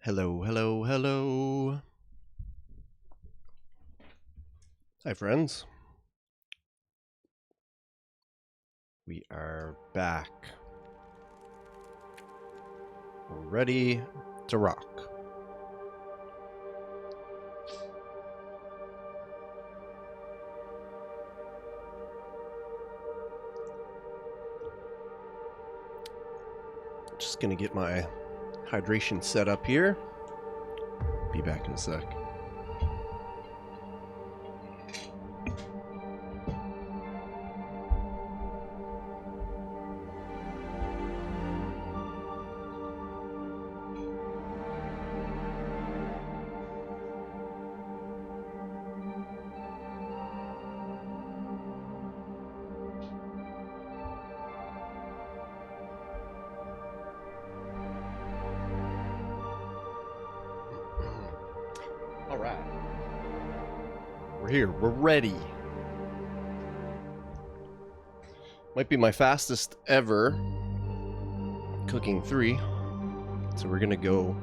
Hello, hello, hello. Hi, friends. We are back. We're ready to rock. Just gonna get my hydration set up here. Be back in a sec. All right. We're here. We're ready. Might be my fastest ever cooking 3. So we're gonna go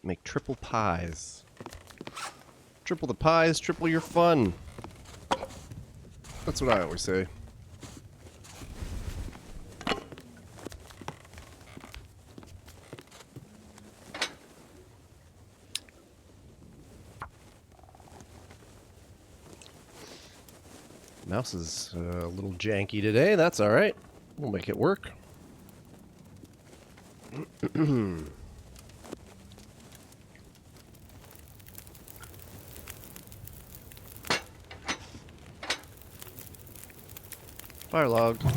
make triple pies. Triple the pies, triple your fun. That's what I always say. Mouse is a little janky today. That's all right. We'll make it work. Fire logged. Look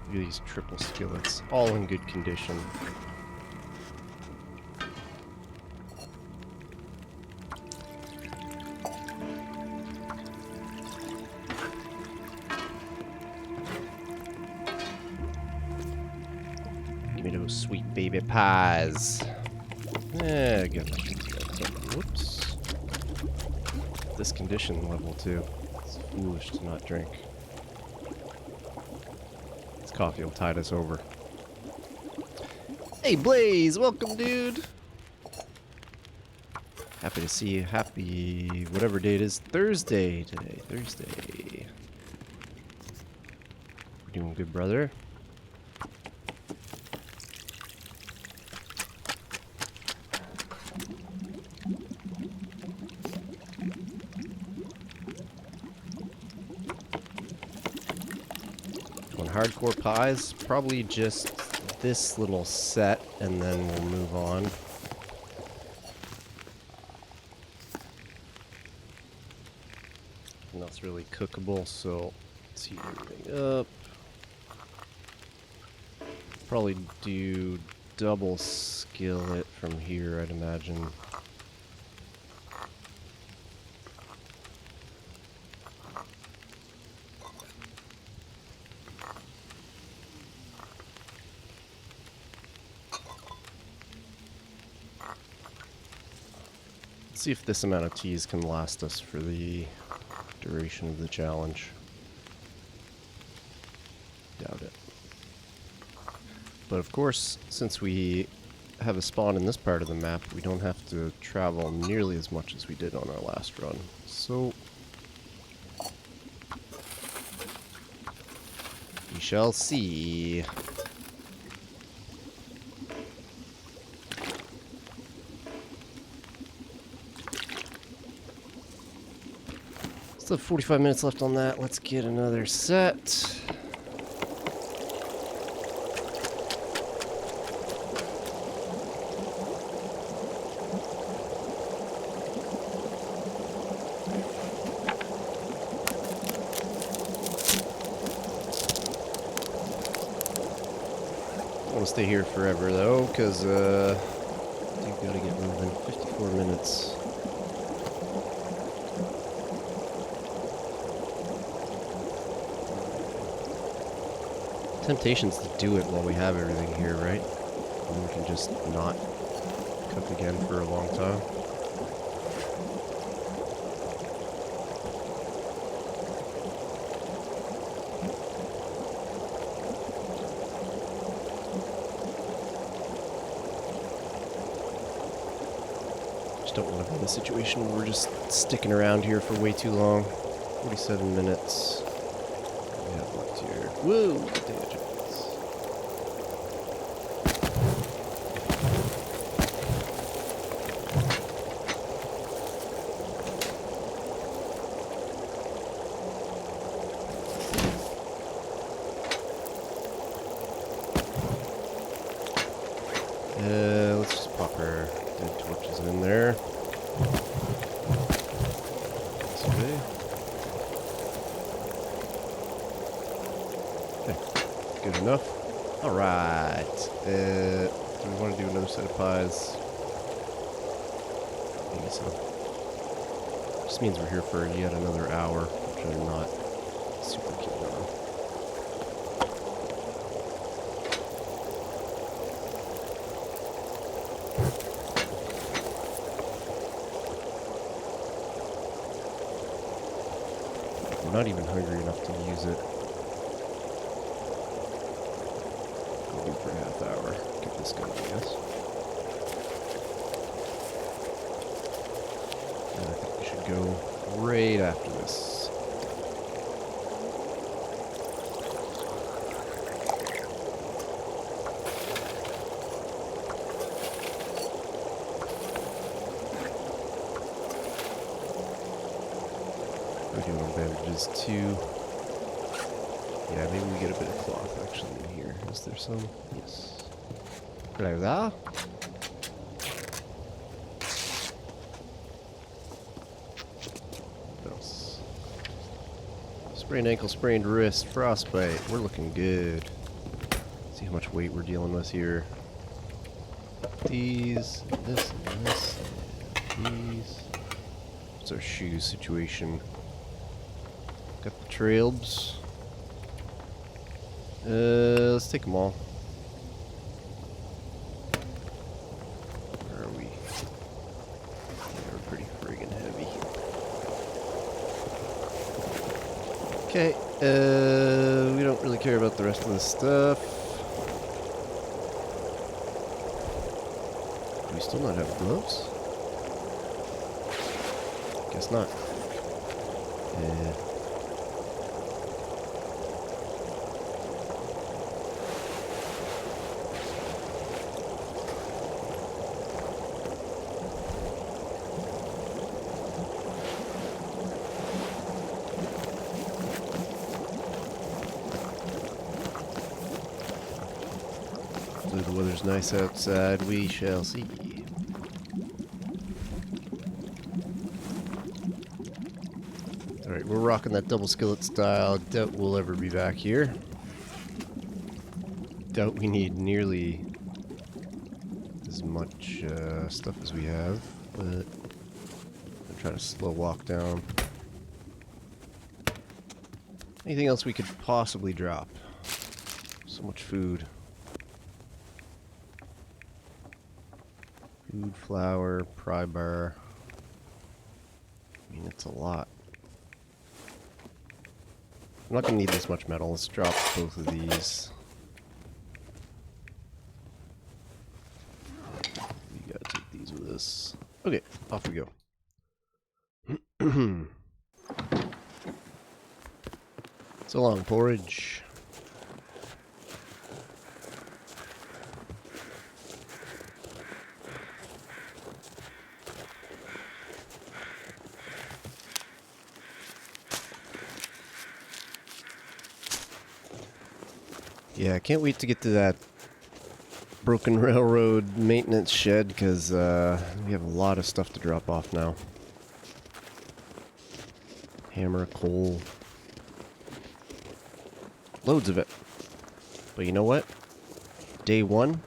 at these triple skillets, all in good condition. Give me those sweet baby pies. Yeah, good. Whoops. This condition level too. It's foolish to not drink. This coffee will tide us over. Hey Blaze, welcome dude. Happy to see you. Happy whatever day it is. Thursday today. Thursday. We're doing good, brother. Hardcore pies, probably just this little set, and then we'll move on. And that's really cookable, so let's heat everything up. Probably do double skillet from here, I'd imagine. See if this amount of teas can last us for the duration of the challenge. Doubt it. But of course, since we have a spawn in this part of the map, we don't have to travel nearly as much as we did on our last run. So we shall see. Still have 45 minutes left on that. Let's get another set. I want to stay here forever though, because you've got to get moving. 54 minutes. Temptations to do it while we have everything here, right? And we can just not cook again for a long time. just don't want to be in a situation where we're just sticking around here for way too long. 47 minutes. We have left here. Whoa! Potato chips. Let's just pop our dead torches in there. This way. Okay, good enough. Alright. Do we want to do another set of pies? Maybe so. Just means we're here for yet another hour, which I'm not super keen on. I'm not even hungry enough to use it. Go do for a half hour. Get this going, I guess. And I think we should go right after this. We're doing bandages too. Yeah, maybe we get a bit of cloth actually in here. Is there some? Yes. Hello there. What else? Sprained ankle, sprained wrist, frostbite. We're looking good. See how much weight we're dealing with here. These, this, and this, and these. What's our shoe situation? Got the trails. Let's take them all. Where are we? Yeah, we're pretty friggin' heavy. Okay, we don't really care about the rest of this stuff. Do we still not have gloves? Guess not. Yeah. The weather's nice outside, we shall see. Alright, we're rocking that double skillet style. Doubt we'll ever be back here. Doubt we need nearly as much stuff as we have, but I'm trying to slow walk down. Anything else we could possibly drop? So much food. Food, flour, pry bar. I mean, it's a lot. I'm not going to need this much metal. Let's drop both of these. We gotta take these with us. Okay, off we go. So long, porridge. Yeah, I can't wait to get to that broken railroad maintenance shed because we have a lot of stuff to drop off now. Hammer, coal. Loads of it. But you know what? Day one.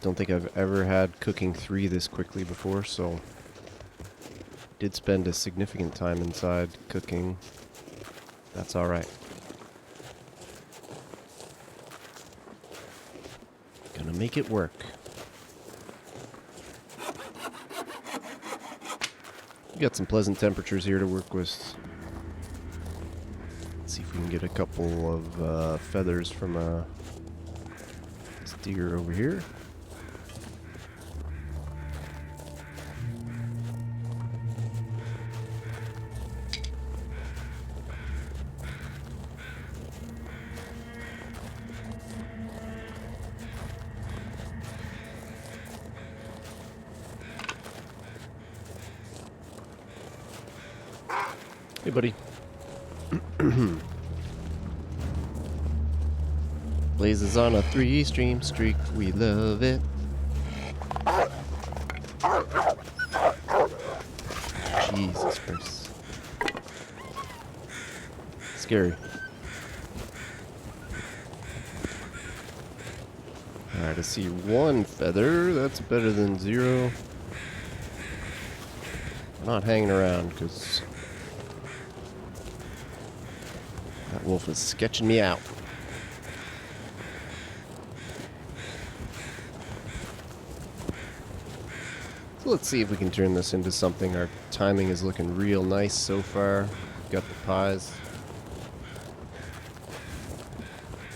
Don't think I've ever had cooking 3 this quickly before, so did spend a significant time inside cooking. That's alright. Gonna make it work. We got some pleasant temperatures here to work with. Let's see if we can get a couple of feathers from this deer over here. Hey, buddy. Blazes on a 3-stream streak. We love it. Jesus Christ. Scary. Alright, I see 1 feather. That's better than 0. I'm not hanging around because that wolf is sketching me out. So let's see if we can turn this into something. Our timing is looking real nice so far. Got the pies.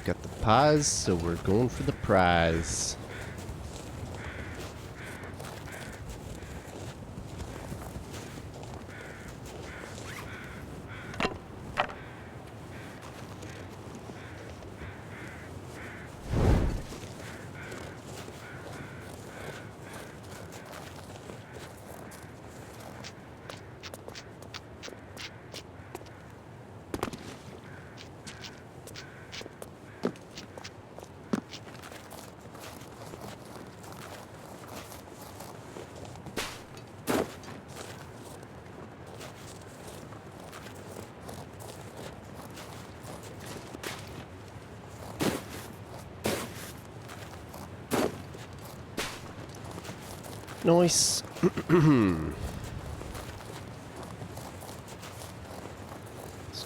Got the pies, so we're going for the prize. Nice. Let's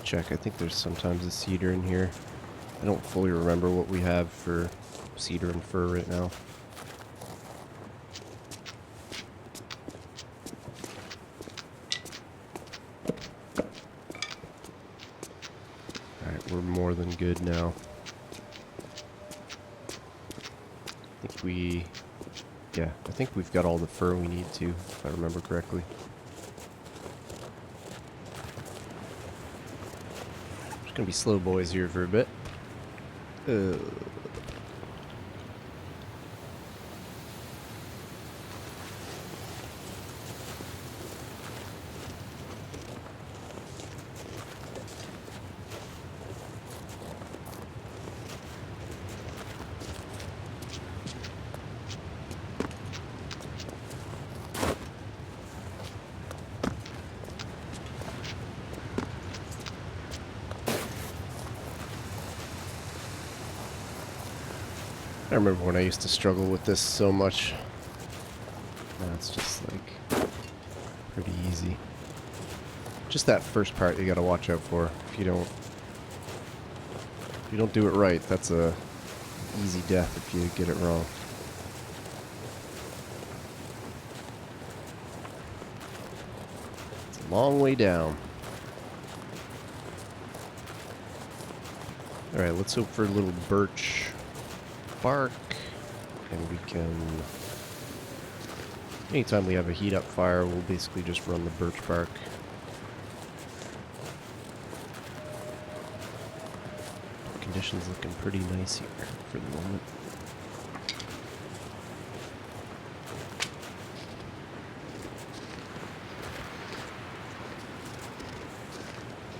check. I think there's sometimes a cedar in here. I don't fully remember what we have for cedar and fir right now. Alright, we're more than good now. I think we... Yeah, I think we've got all the fur we need to, if I remember correctly. Just gonna be slow boys here for a bit. I remember when I used to struggle with this so much. Now it's just like pretty easy. Just that first part you gotta watch out for. If you don't do it right, that's a easy death if you get it wrong. It's a long way down. Alright, let's hope for a little birch bark, and we can, anytime we have a heat up fire, we'll basically just run the birch bark. Conditions looking pretty nice here for the moment.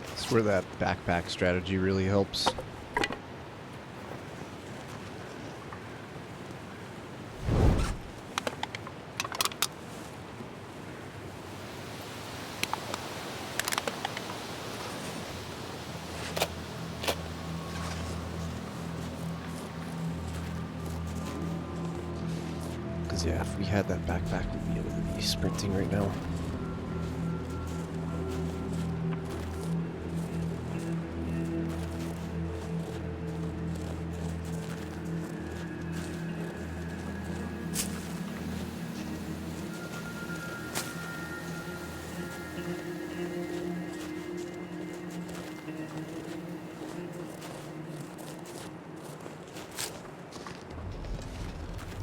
That's where that backpack strategy really helps. Yeah, if we had that backpack, we'd be able to be sprinting right now.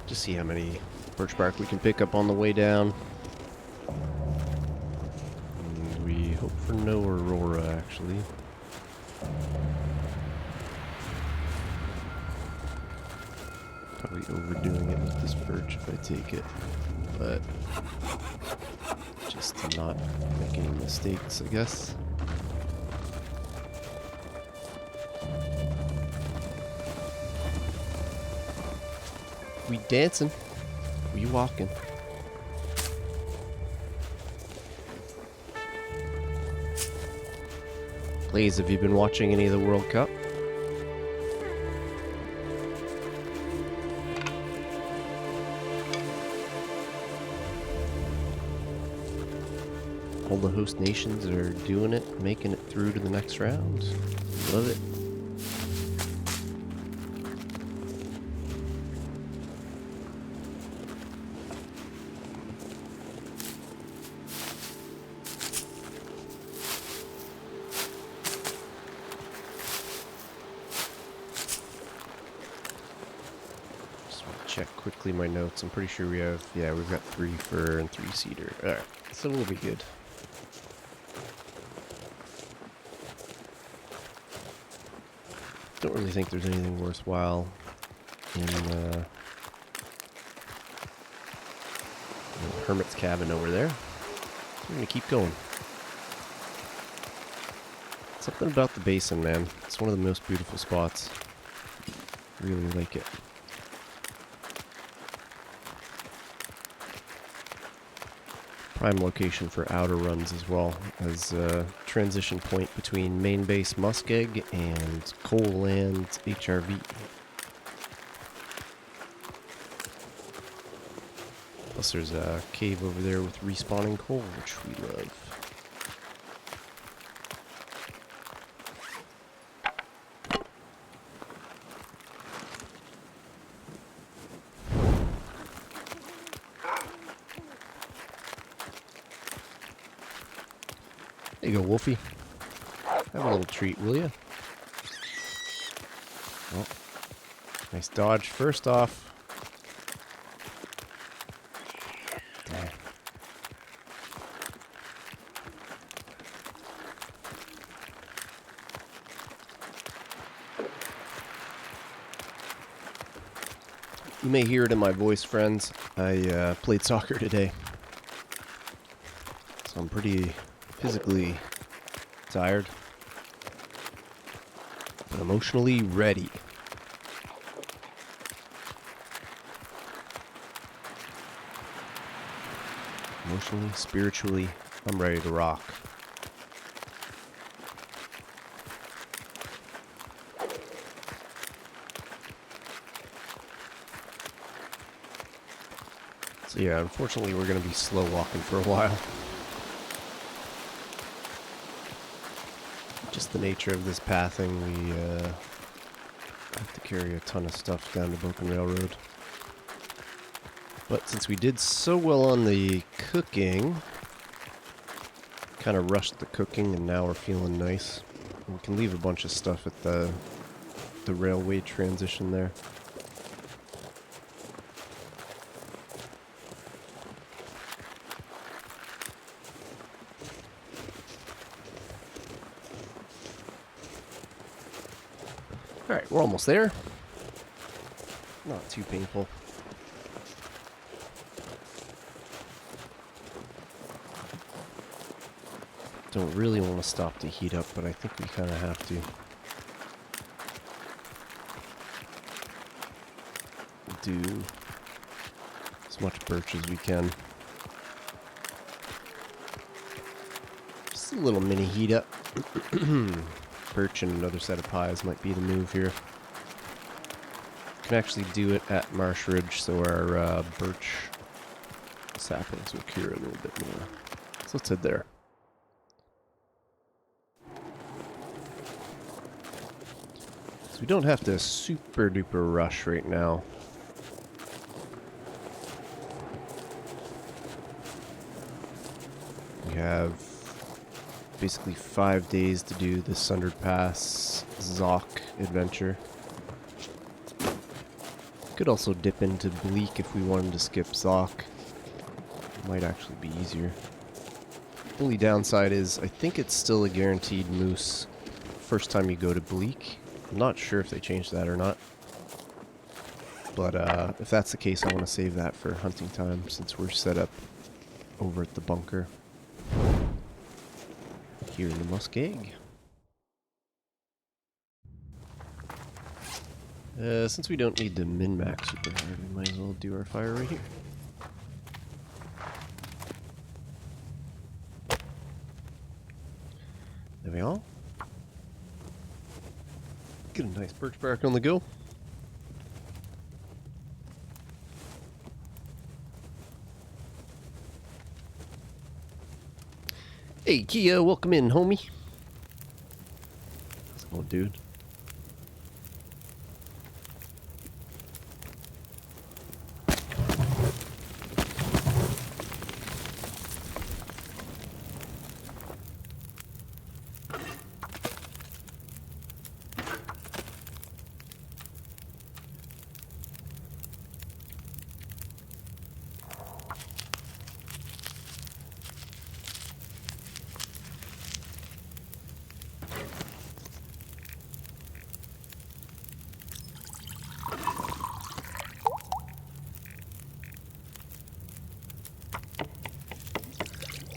Just see how many birch bark we can pick up on the way down. And we hope for no aurora, actually. Probably overdoing it with this birch if I take it, but just to not make making mistakes, I guess. We dancing? We walking? Blaze, have you been watching any of the World Cup? All the host nations are doing it, making it through to the next round. Love it. Check quickly my notes. I'm pretty sure we have, yeah, we've got 3 fur and 3 cedar. Alright, so we'll be good. Don't really think there's anything worthwhile in Hermit's cabin over there. So we're gonna keep going. Something about the basin, man. It's one of the most beautiful spots. Really like it. Prime location for outer runs as well, as a transition point between main base Muskeg and Coal Land HRV. Plus there's a cave over there with respawning coal, which we love. There you go, Wolfie. Have a little treat, will you? Oh, nice dodge first off. There. You may hear it in my voice, friends. I played soccer today, so I'm pretty physically tired, but emotionally ready. Emotionally, spiritually, I'm ready to rock. So yeah, unfortunately we're going to be slow walking for a while. Just the nature of this pathing, we have to carry a ton of stuff down the Broken Railroad. But since we did so well on the cooking, kind of rushed the cooking, and now we're feeling nice. We can leave a bunch of stuff at the railway transition there. Alright, we're almost there. Not too painful. Don't really want to stop to heat up, but I think we kind of have to. Do as much birch as we can. Just a little mini heat up. Birch and another set of pies might be the move here. Can actually do it at Marsh Ridge, so our birch saplings will cure a little bit more. So let's head there. So we don't have to super duper rush right now. We have basically 5 days to do the Sundered Pass Zoc adventure. Could also dip into Bleak if we wanted to skip Zoc. Might actually be easier. Only downside is I think it's still a guaranteed moose first time you go to Bleak. I'm not sure if they changed that or not. But if that's the case, I want to save that for hunting time since we're set up over at the bunker. here in the muskeg. Since we don't need to min-max super hard, we might as well do our fire right here. There we are. Get a nice birch bark on the go. Hey Kia, welcome in, homie. How's it going, dude?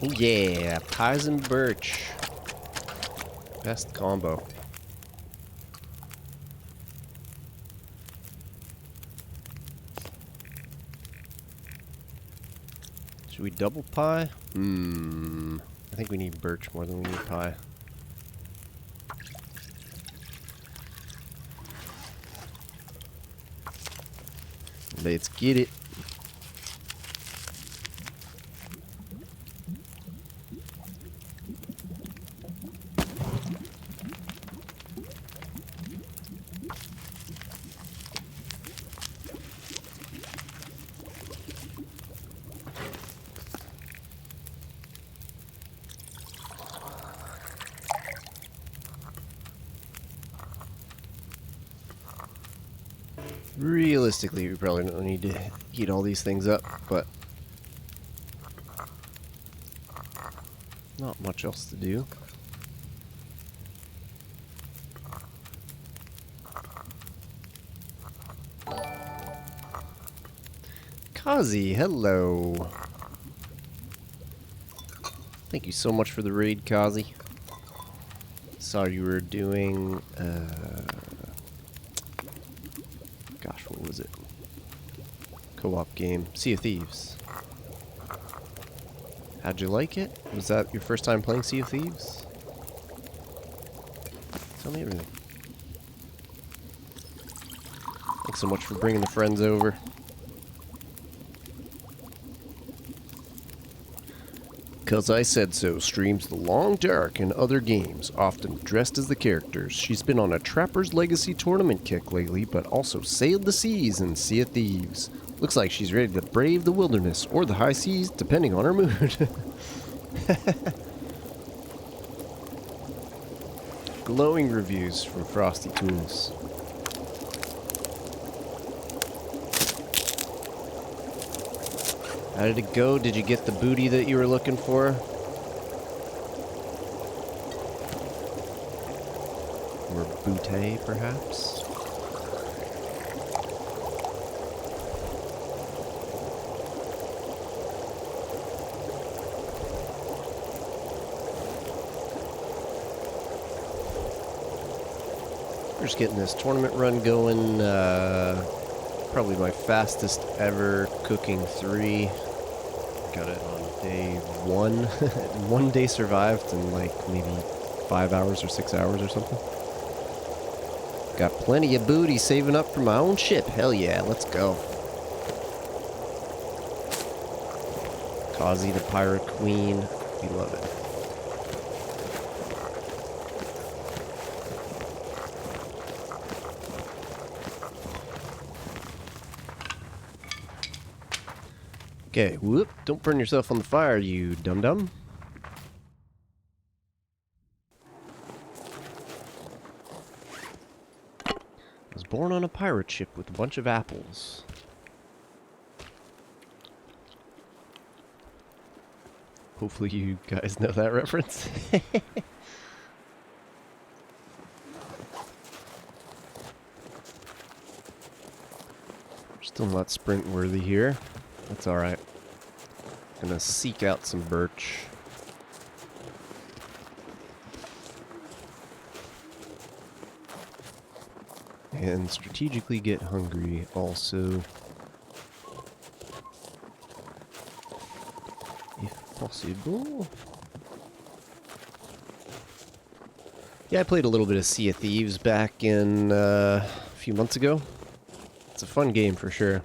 Oh yeah, pies and birch. Best combo. Should we double pie? I think we need birch more than we need pie. Let's get it. Realistically, we probably don't need to heat all these things up, but not much else to do. Kazi, hello. Thank you so much for the raid, Kazi. Saw you were doing, gosh, what was it? Co-op game, Sea of Thieves. How'd you like it? Was that your first time playing Sea of Thieves? Tell me everything. Thanks so much for bringing the friends over. Cause I Said So streams The Long Dark and other games, often dressed as the characters. She's been on a Trapper's Legacy tournament kick lately, but also sailed the seas in Sea of Thieves. Looks like she's ready to brave the wilderness or the high seas, depending on her mood. Glowing reviews from Frosty Tools. How did it go? Did you get the booty that you were looking for? Or booty, perhaps? We're just getting this tournament run going. Probably my fastest ever cooking 3. Got it on day 1. 1 day survived in like maybe 5 hours or 6 hours or something. Got plenty of booty saving up for my own ship. Hell yeah, let's go. Kazi the Pirate Queen. We love it. Okay, whoop, don't burn yourself on the fire, you dum-dum. I was born on a pirate ship with a bunch of apples. Hopefully you guys know that reference. Still not sprint worthy here. That's alright. Gonna seek out some birch. And strategically get hungry also. If possible. Yeah, I played a little bit of Sea of Thieves back in a few months ago. It's a fun game for sure.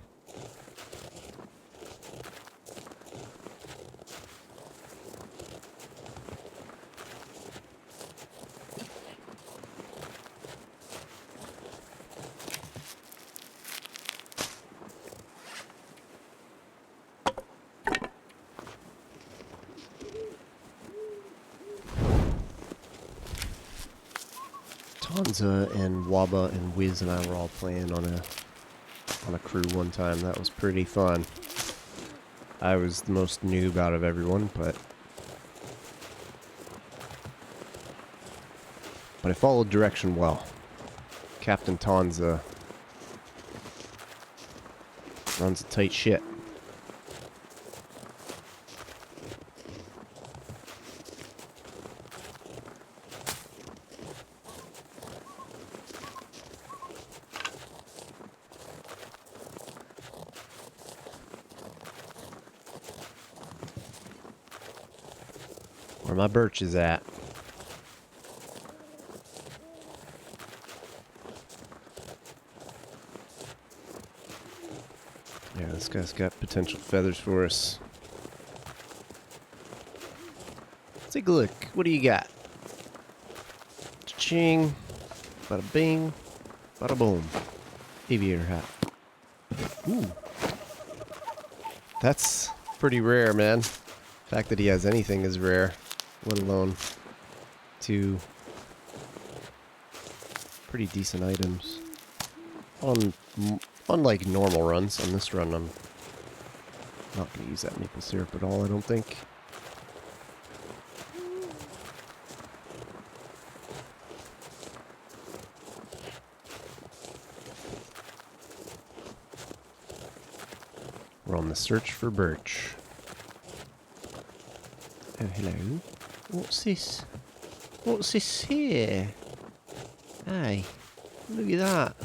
Tanza and Waba and Wiz and I were all playing on a crew one time. That was pretty fun. I was the most noob out of everyone, but I followed direction well. Captain Tanza runs a tight ship. Where my birch is at. Yeah, this guy's got potential feathers for us. Let's take a look. What do you got? Cha-ching. Bada bing. Bada boom. Aviator hat. Ooh. That's pretty rare, man. The fact that he has anything is rare. Let alone two pretty decent items. On like normal runs. On this run, I'm not going to use that maple syrup at all, I don't think. We're on the search for birch. Oh, hello. What's this? What's this here? Hey, look at that.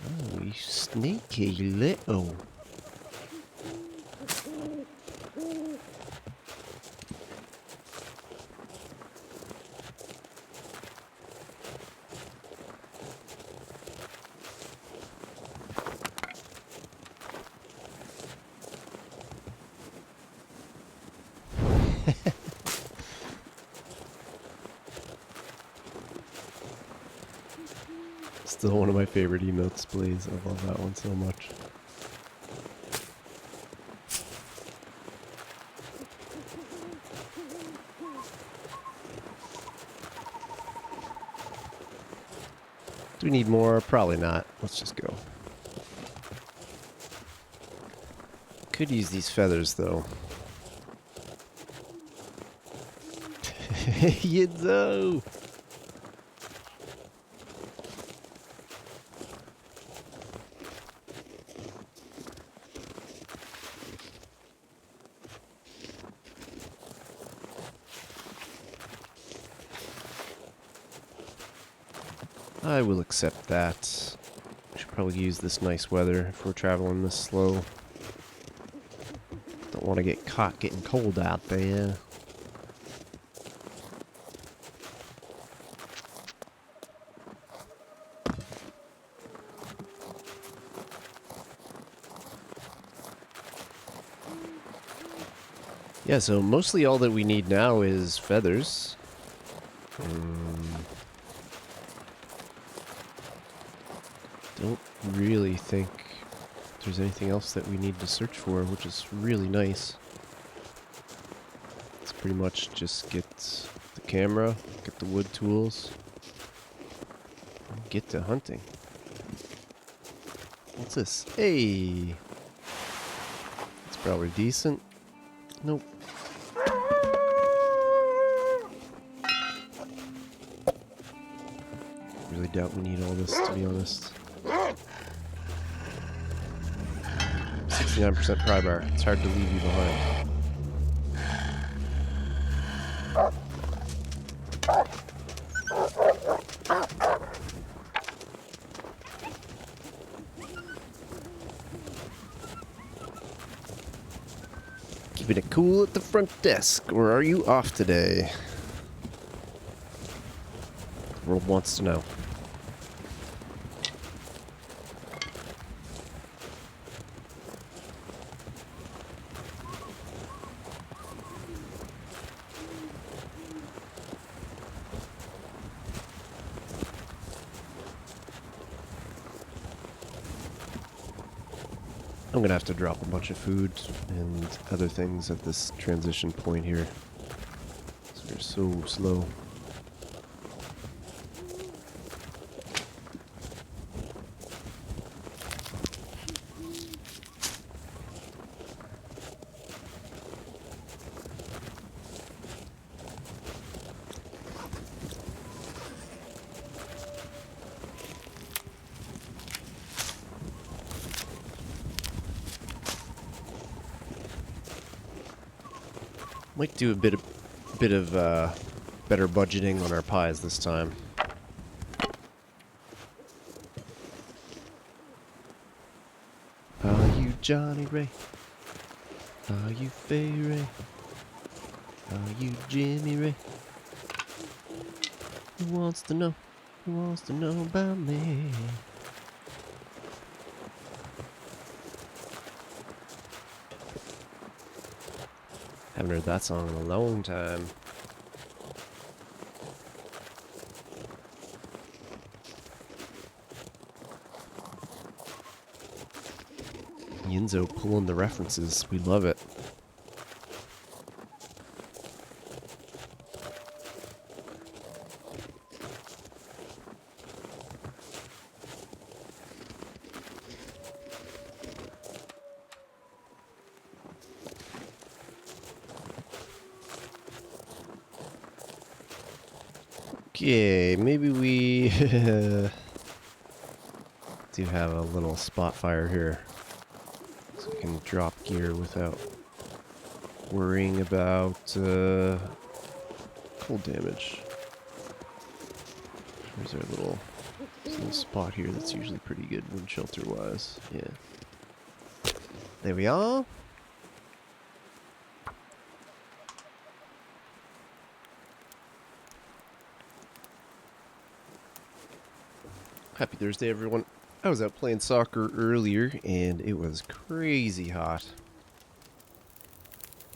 Oh, you sneaky little. Still one of my favorite emote displays. I love that one so much. Do we need more? Probably not. Let's just go. Could use these feathers though. You know. I will accept that. We should probably use this nice weather if we're traveling this slow. Don't want to get caught getting cold out there. Yeah, so mostly all that we need now is feathers. Don't really think there's anything else that we need to search for, which is really nice. It's pretty much just get the camera, get the wood tools, and get to hunting. What's this? Hey! It's probably decent. Nope. Really doubt we need all this, to be honest. 69% pry bar. It's hard to leave you behind. Keeping it cool at the front desk, or are you off today? The world wants to know. I'm gonna have to drop a bunch of food and other things at this transition point here. So they're so slow. Might do a bit of better budgeting on our pies this time. Are you Johnny Ray? Are you Fay Ray? Are you Jimmy Ray? Who wants to know? Who wants to know about me? Haven't heard that song in a long time. Yinzo pulling the references. We love it. Okay, maybe we do have a little spot fire here. So we can drop gear without worrying about cold damage. There's our little spot here that's usually pretty good wind shelter wise. Yeah. There we are. Happy Thursday, everyone. I was out playing soccer earlier, and it was crazy hot.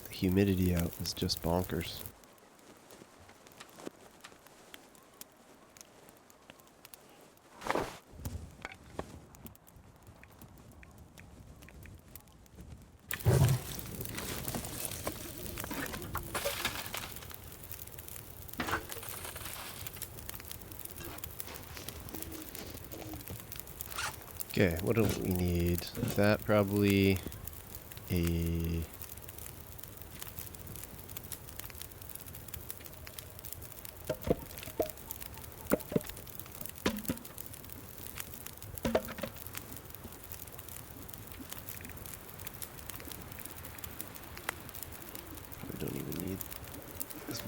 The humidity out was just bonkers. Okay, what do we need? That probably a... We don't even need as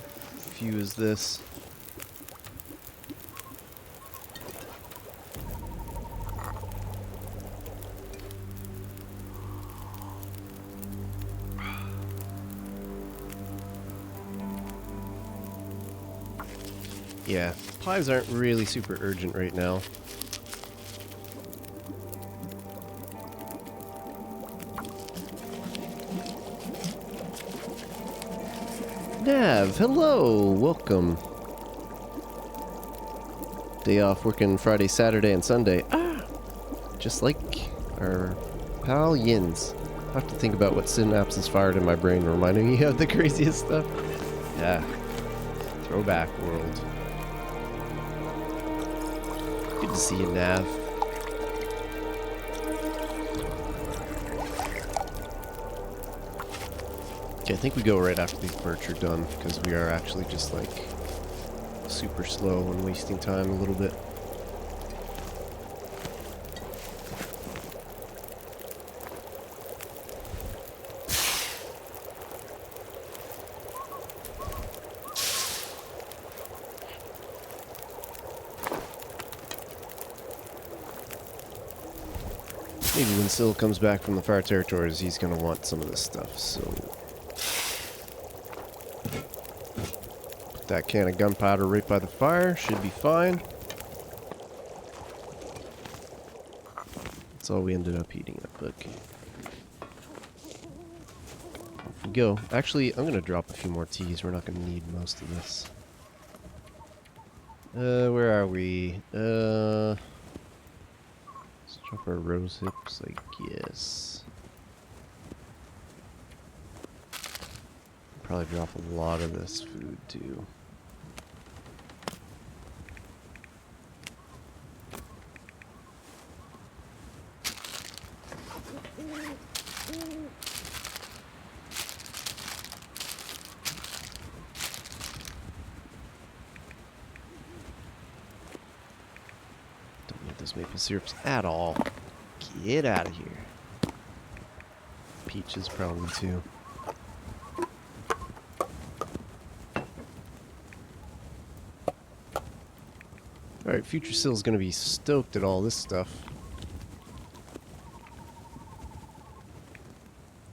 few as this. Yeah, pies aren't really super urgent right now. Nav, hello, welcome. Day off working Friday, Saturday, and Sunday. Ah, just like our pal Yins. I have to think about what synapses fired in my brain reminding me of the craziest stuff. Yeah, throwback world. Good to see you, Nav. Okay, I think we go right after these birch are done, because we are actually just, like, super slow and wasting time a little bit. Maybe when Syl comes back from the far territories, he's going to want some of this stuff, so Put that can of gunpowder right by the fire. Should be fine. That's all we ended up heating up. Okay. Off we go. Actually, I'm going to drop a few more teas. We're not going to need most of this. Where are we? Let's drop our rose hips, I guess. Probably drop a lot of this food too. Don't need those maple syrups at all. Get out of here. Peaches probably too. Alright, Future Sill's gonna be stoked at all this stuff.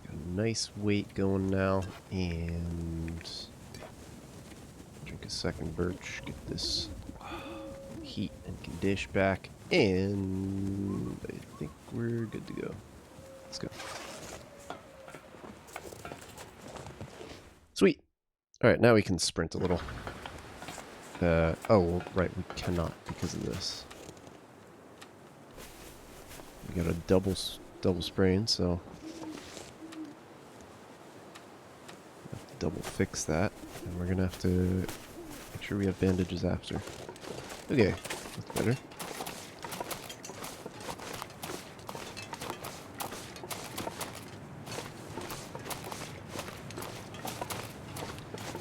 Got a nice weight going now, and drink a second birch, get this heat and condition back, and I think we're good to go. Let's go. Sweet. Alright, now we can sprint a little. Oh, right, we cannot because of this. We got a double sprain, so have to double fix that, and we're gonna have to make sure we have bandages after. Okay, that's better.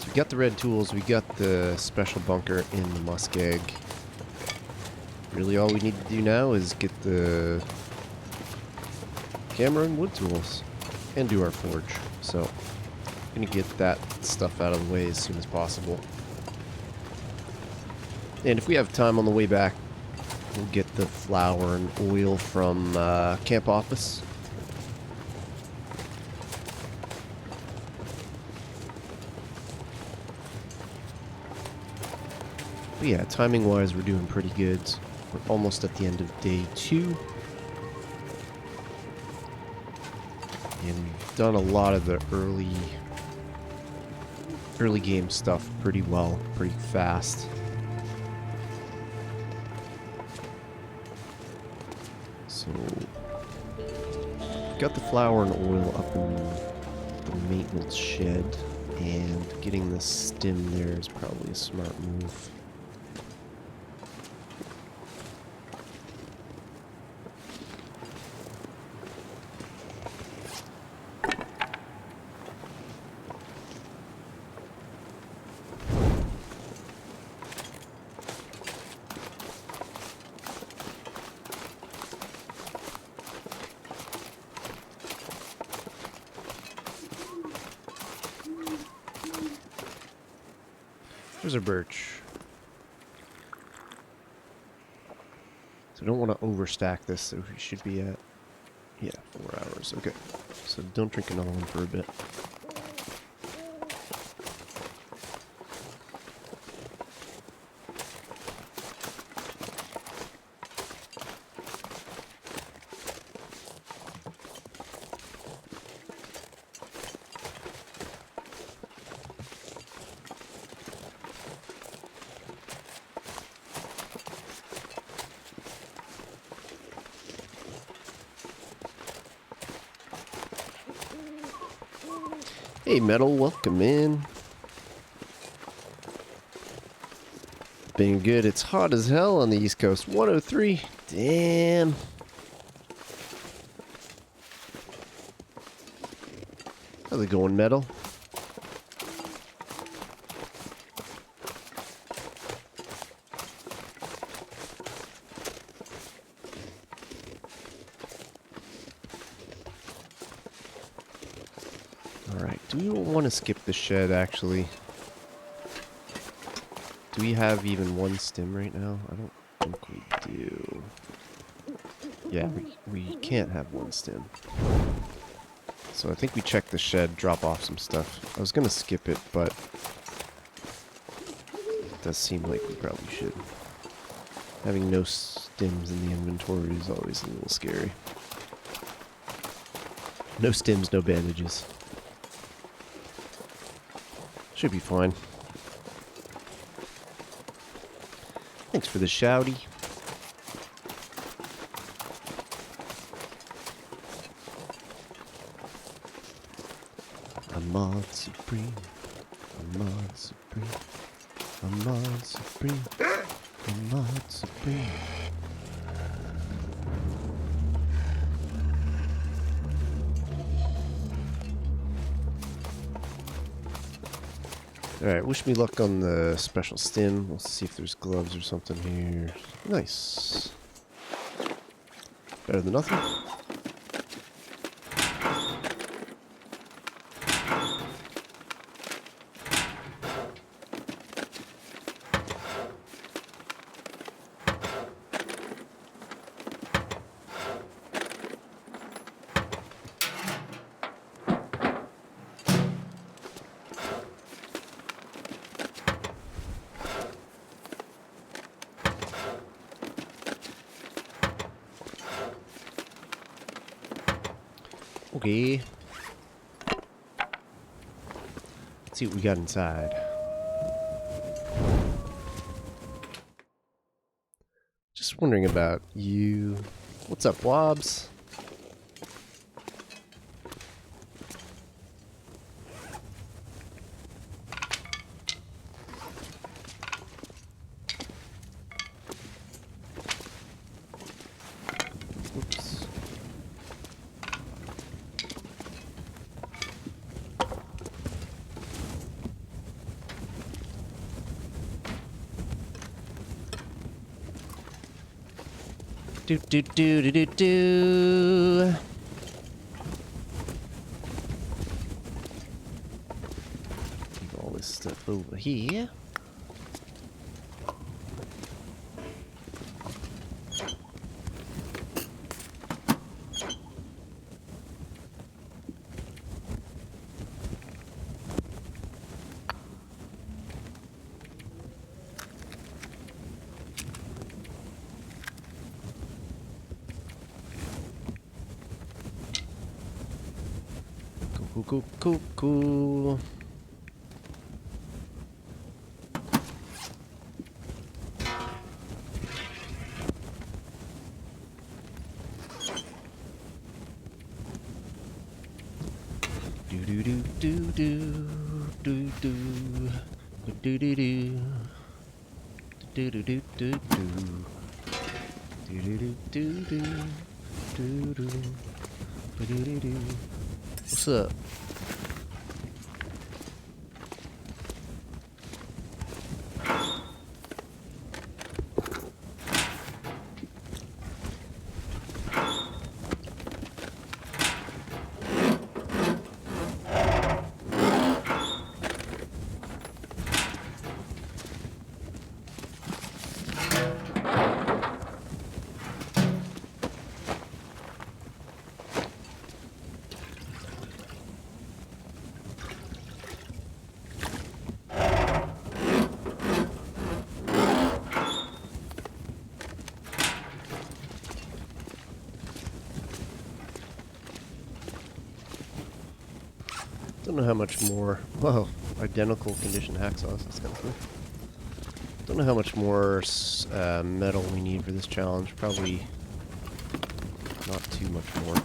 We got the red tools, we got the special bunker in the muskeg. Really all we need to do now is get the camera and wood tools and do our forge. So I'm gonna get that stuff out of the way as soon as possible. And if we have time on the way back, we'll get the flour and oil from camp office. But yeah, timing-wise, we're doing pretty good. We're almost at the end of day 2. And we've done a lot of the early game stuff pretty well, pretty fast. So, got the flour and oil up in the maintenance shed, and getting the stem there is probably a smart move. There's a birch. So I don't want to overstack this, so we should be at, yeah, 4 hours. Okay. So don't drink another one for a bit. Hey, Metal, welcome in. Been good. It's hot as hell on the East Coast. 103. Damn. How's it going, Metal? Do we want to skip the shed, actually? Do we have even one stem right now? I don't think we do. Yeah, we can't have one stem. So I think we check the shed, drop off some stuff. I was gonna skip it, but it does seem like we probably should. Having no stims in the inventory is always a little scary. No stims, no bandages. Should be fine. Thanks for the shouty. I'm on supreme. I'm on supreme. I'm on supreme. I'm on supreme. Alright, wish me luck on the special stim. Let's see if there's gloves or something here. Nice. Better than nothing. Okay. Let's see what we got inside. Just wondering about you. What's up, Wobs? Oops. Do do do do do do. Keep all this stuff over here. Cool. Do do do do do do do do do do do do do do do do do do do. What's up? Don't know how much more. Whoa, identical condition hacksaws. That's kind of cool. Don't know how much more metal we need for this challenge. Probably not too much more.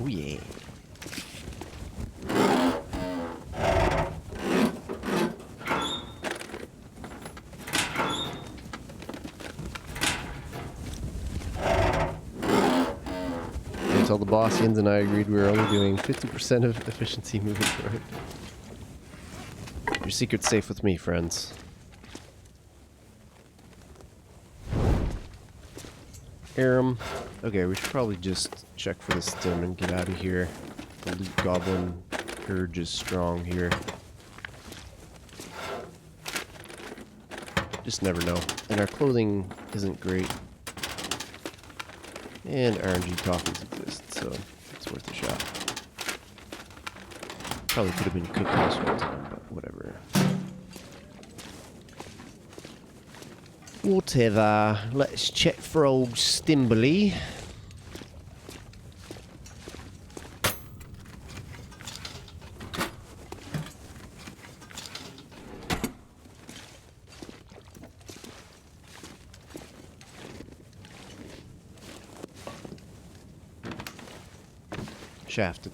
Oh yeah. Until the Bossians and I agreed we were only doing 50% of efficiency moving forward. Your secret's safe with me, friends. Aram. Okay, we should probably just check for the stim and get out of here. The loot goblin urge is strong here. Just never know. And our clothing isn't great. And RNG coffees exist, so it's worth a shot. Probably could have been cooking this one time, but whatever. Whatever. Let's check for old Stimbley. Shafted.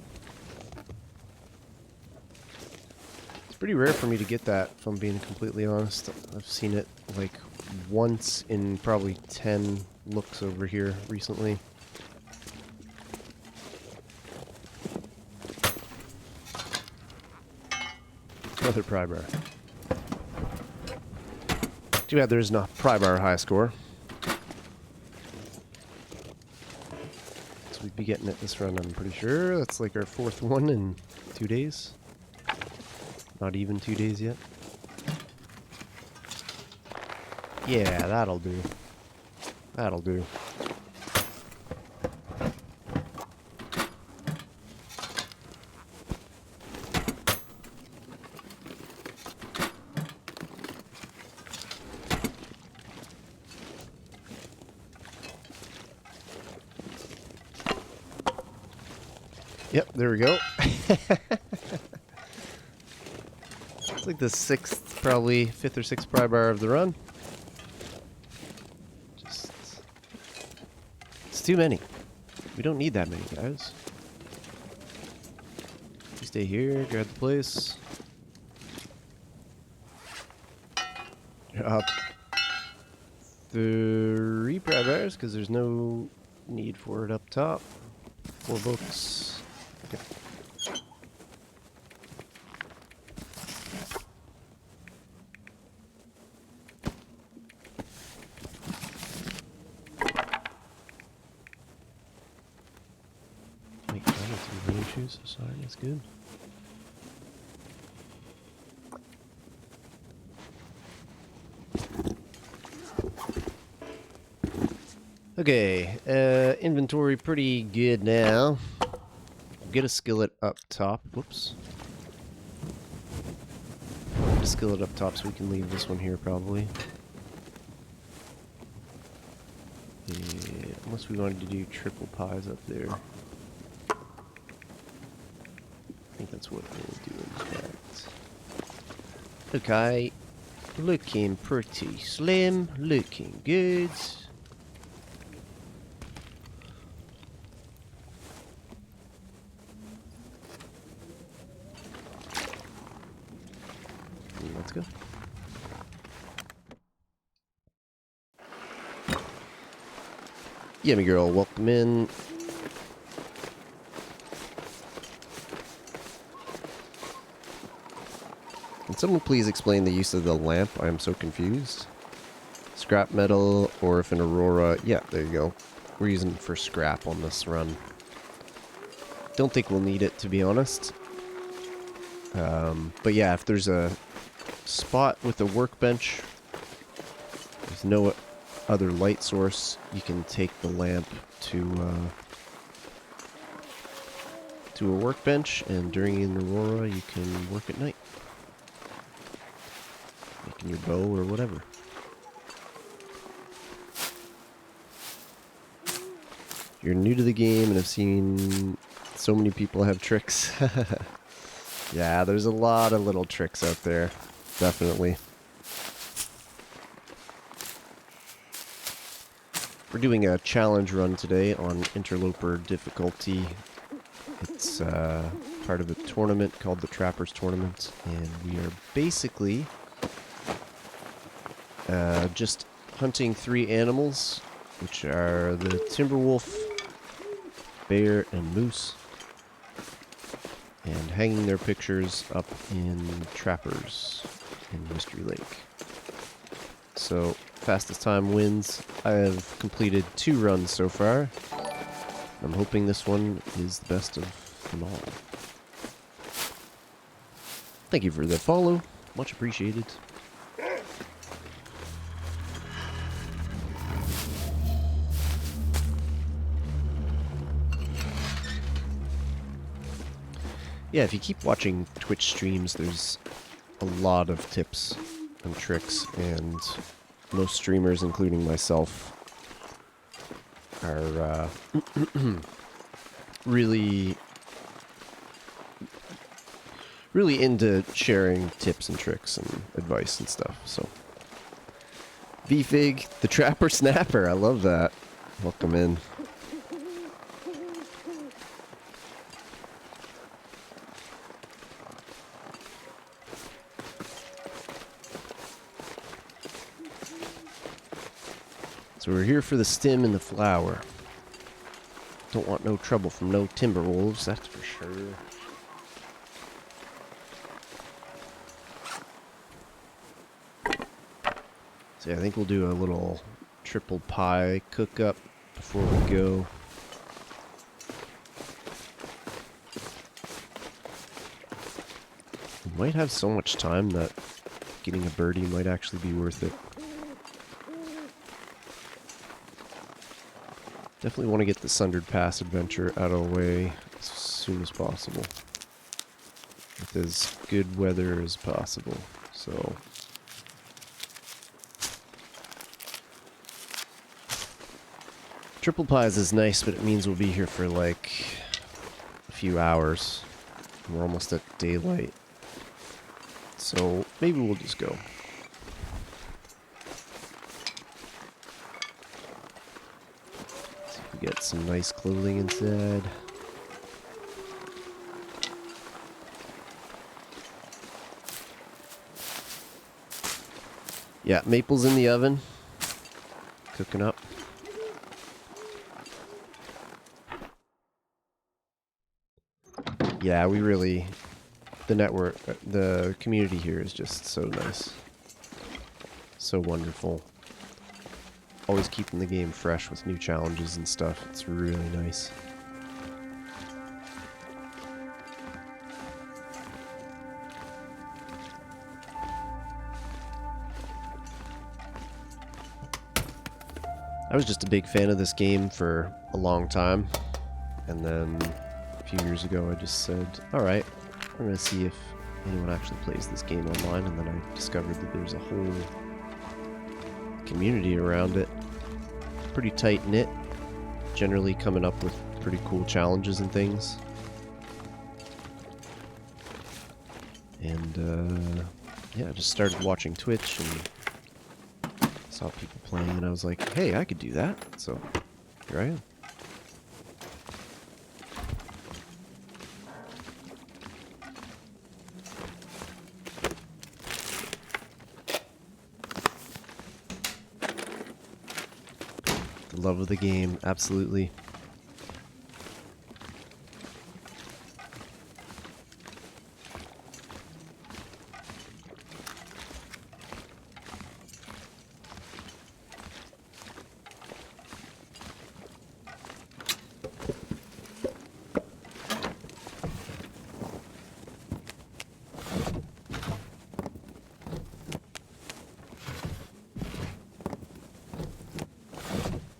It's pretty rare for me to get that, if I'm being completely honest. I've seen it like once in probably 10 looks over here recently. Another pry bar. Too bad there isn't a pry bar high score. We'd be getting it this run, I'm pretty sure. That's like our 4th one in 2 days. Not even 2 days yet. Yeah, that'll do. That'll do. Yep, there we go. It's like the 6th, probably 5th or 6th pry bar of the run. Just... it's too many. We don't need that many, guys. You stay here, grab the place. Drop 3 pry bars, because there's no need for it up top. 4 books. Okay. Make fun of some running shoes. Sorry, that's good. Okay, inventory pretty good now. Get a skillet up top. Whoops. Get a skillet up top so we can leave this one here probably. Yeah, unless we wanted to do triple pies up there. I think that's what we'll do in fact. Okay. Looking pretty slim. Looking good. Let's go. Yummy girl, welcome in. Can someone please explain the use of the lamp? I am so confused. Scrap metal, or if an aurora... yeah, there you go. We're using it for scrap on this run. Don't think we'll need it, to be honest. But yeah, if there's a spot with a workbench, there's no other light source, you can take the lamp to a workbench, and during an aurora you can work at night, making your bow or whatever. If you're new to the game and have seen so many people have tricks, yeah, there's a lot of little tricks out there. Definitely. We're doing a challenge run today on Interloper difficulty. It's part of a tournament called the Trappers Tournament, and we are basically just hunting 3 animals, which are the timberwolf, bear, and moose, and hanging their pictures up in trappers in Mystery Lake. So, fastest time wins. I have completed 2 runs so far. I'm hoping this one is the best of them all. Thank you for the follow. Much appreciated. Yeah, if you keep watching Twitch streams, there's a lot of tips and tricks, and most streamers, including myself, are really into sharing tips and tricks and advice and stuff. So, VFig, the Trapper Snapper, I love that. Welcome in. So we're here for the stem and the flower. Don't want no trouble from no timber wolves, that's for sure. So yeah, I think we'll do a little triple pie cook up before we go. We might have so much time that getting a birdie might actually be worth it. Definitely want to get the Sundered Pass adventure out of the way as soon as possible. With as good weather as possible. So triple pies is nice, but it means we'll be here for like a few hours. We're almost at daylight. So maybe we'll just go. See if we get some nice clothing instead. Yeah, maple's in the oven. Cooking up. Yeah, we really... The network, the community here is just so nice. So wonderful. Always keeping the game fresh with new challenges and stuff. It's really nice. I was just a big fan of this game for a long time. And then a few years ago I just said, alright, I'm going to see if anyone actually plays this game online, and then I discovered that there's a whole community around it. Pretty tight-knit, generally coming up with pretty cool challenges and things. And, yeah, I just started watching Twitch and saw people playing, and I was like, hey, I could do that, so here I am. Love of the game, absolutely.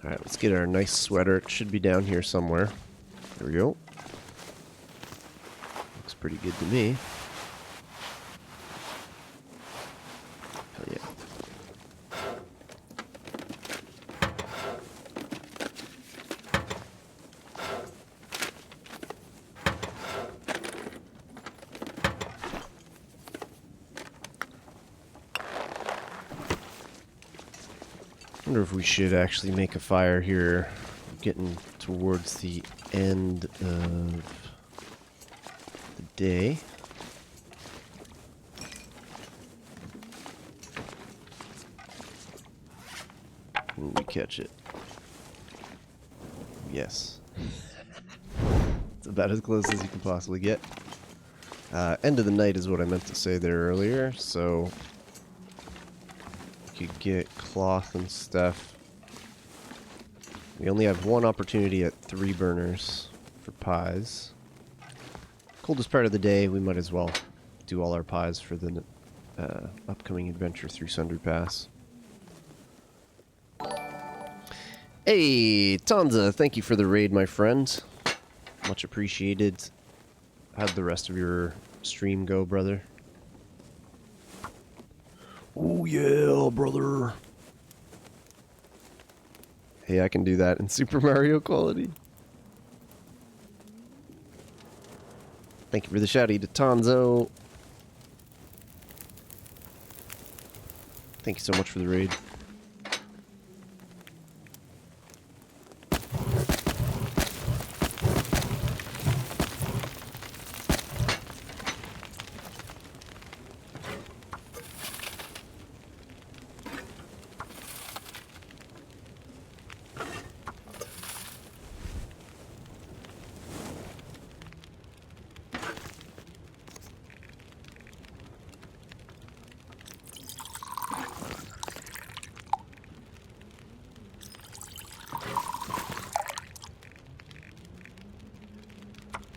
Alright, let's get our nice sweater. It should be down here somewhere. There we go. Looks pretty good to me. Hell yeah. I wonder if we should actually make a fire here. Getting towards the end of the day. Can we catch it? Yes. It's about as close as you can possibly get. End of the night is what I meant to say there earlier, so we could get cloth and stuff. We only have one opportunity at 3 burners for pies. Coldest part of the day, we might as well do all our pies for the upcoming adventure through Sundered Pass. Hey, Tanza, thank you for the raid, my friend. Much appreciated. How'd the rest of your stream go, brother? Oh yeah, brother. Hey, I can do that in Super Mario quality. Thank you for the shouty to Tonzo. Thank you so much for the raid.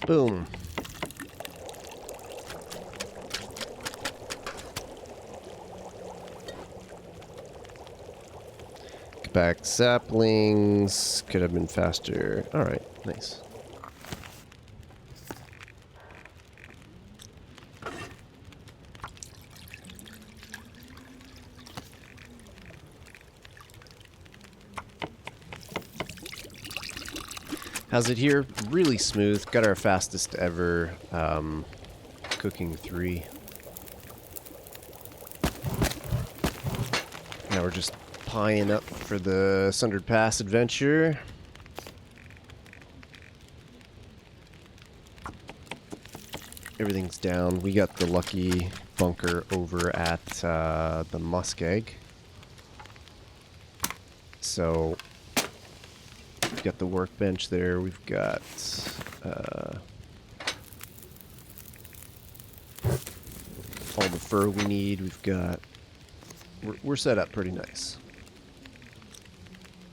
Boom. Get back saplings. Could have been faster. Alright, nice. How's it here? Really smooth. Got our fastest ever cooking 3. Now we're just pieing up for the Sundered Pass adventure. Everything's down. We got the lucky bunker over at the Muskeg. So we've got the workbench there. We've got all the fur we need. We've got... We're set up pretty nice.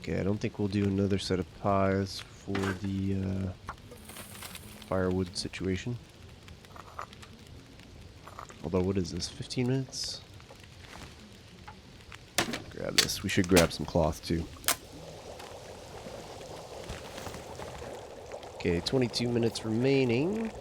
Okay, I don't think we'll do another set of pies for the firewood situation. Although, what is this? 15 minutes? Grab this. We should grab some cloth too. Okay, 22 minutes remaining.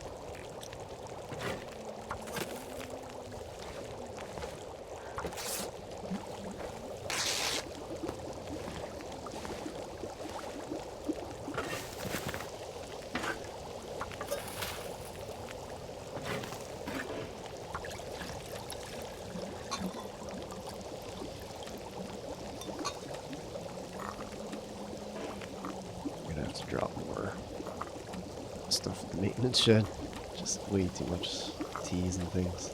Shed. Just way too much teas and things.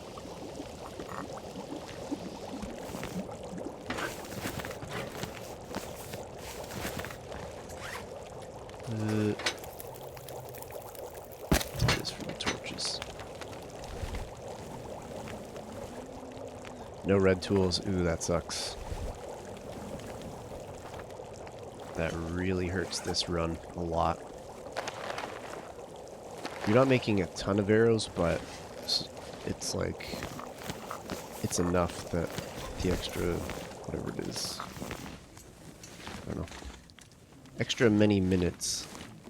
This for the torches. No red tools. Ooh, that sucks. That really hurts this run a lot. You're not making a ton of arrows, but it's like, it's enough that the extra, whatever it is, I don't know, extra many minutes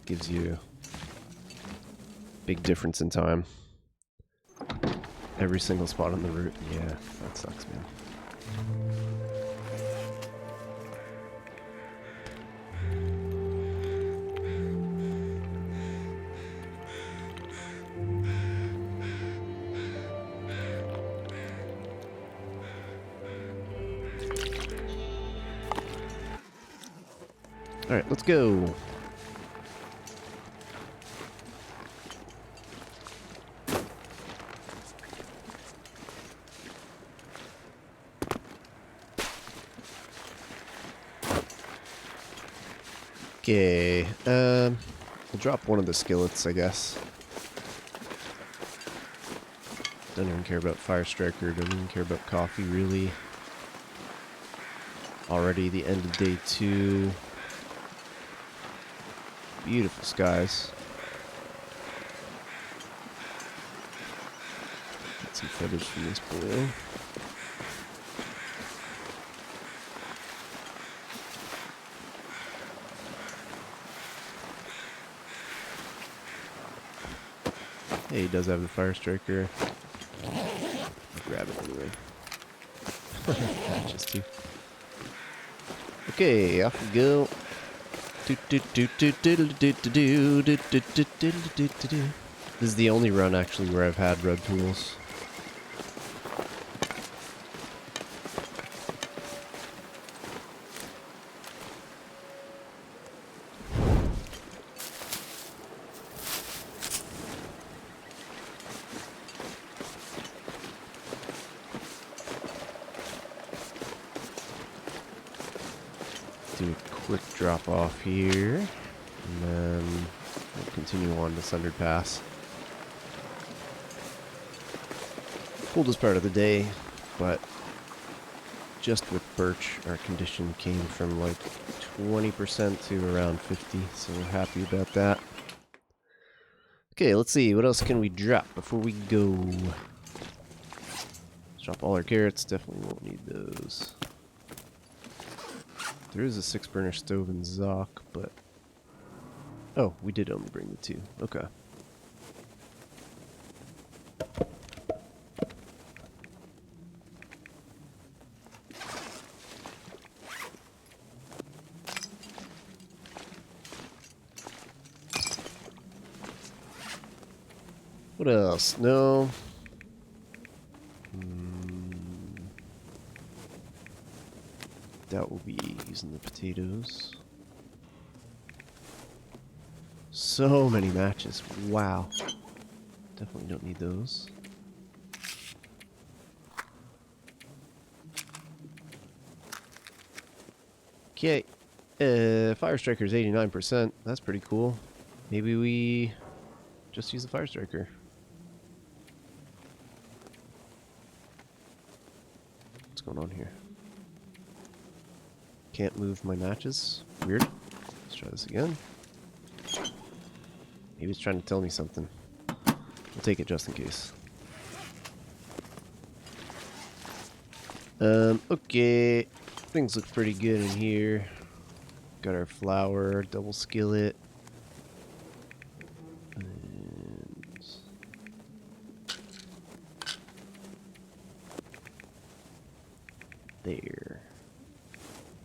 gives you a big difference in time. Every single spot on the route, yeah, that sucks, man. Alright, let's go. Okay, we'll drop one of the skillets, I guess. Don't even care about Fire Striker, don't even care about coffee, really. Already the end of day 2. Beautiful skies. Get some feathers from this balloon. Hey, he does have the fire striker. I'll grab it anyway. Just two. Okay, off we go. This is the only run actually where I've had red tools. Do a quick drop off here, and then we'll continue on to Sundered Pass. Coldest part of the day, but just with birch, our condition came from like 20% to around 50, so we're happy about that. Okay, let's see, what else can we drop before we go? Let's drop all our carrots, definitely won't need those. There is a 6-burner stove in Zoc, but... Oh, we did only bring the 2. Okay. What else? No. That will be using the potatoes. So many matches. Wow. Definitely don't need those. Okay. Fire Striker's 89%. That's pretty cool. Maybe we just use the Fire Striker. What's going on here? Can't move my matches. Weird. Let's try this again. Maybe it's trying to tell me something. We'll take it just in case. Okay. Things look pretty good in here. Got our flour, double skillet. And there.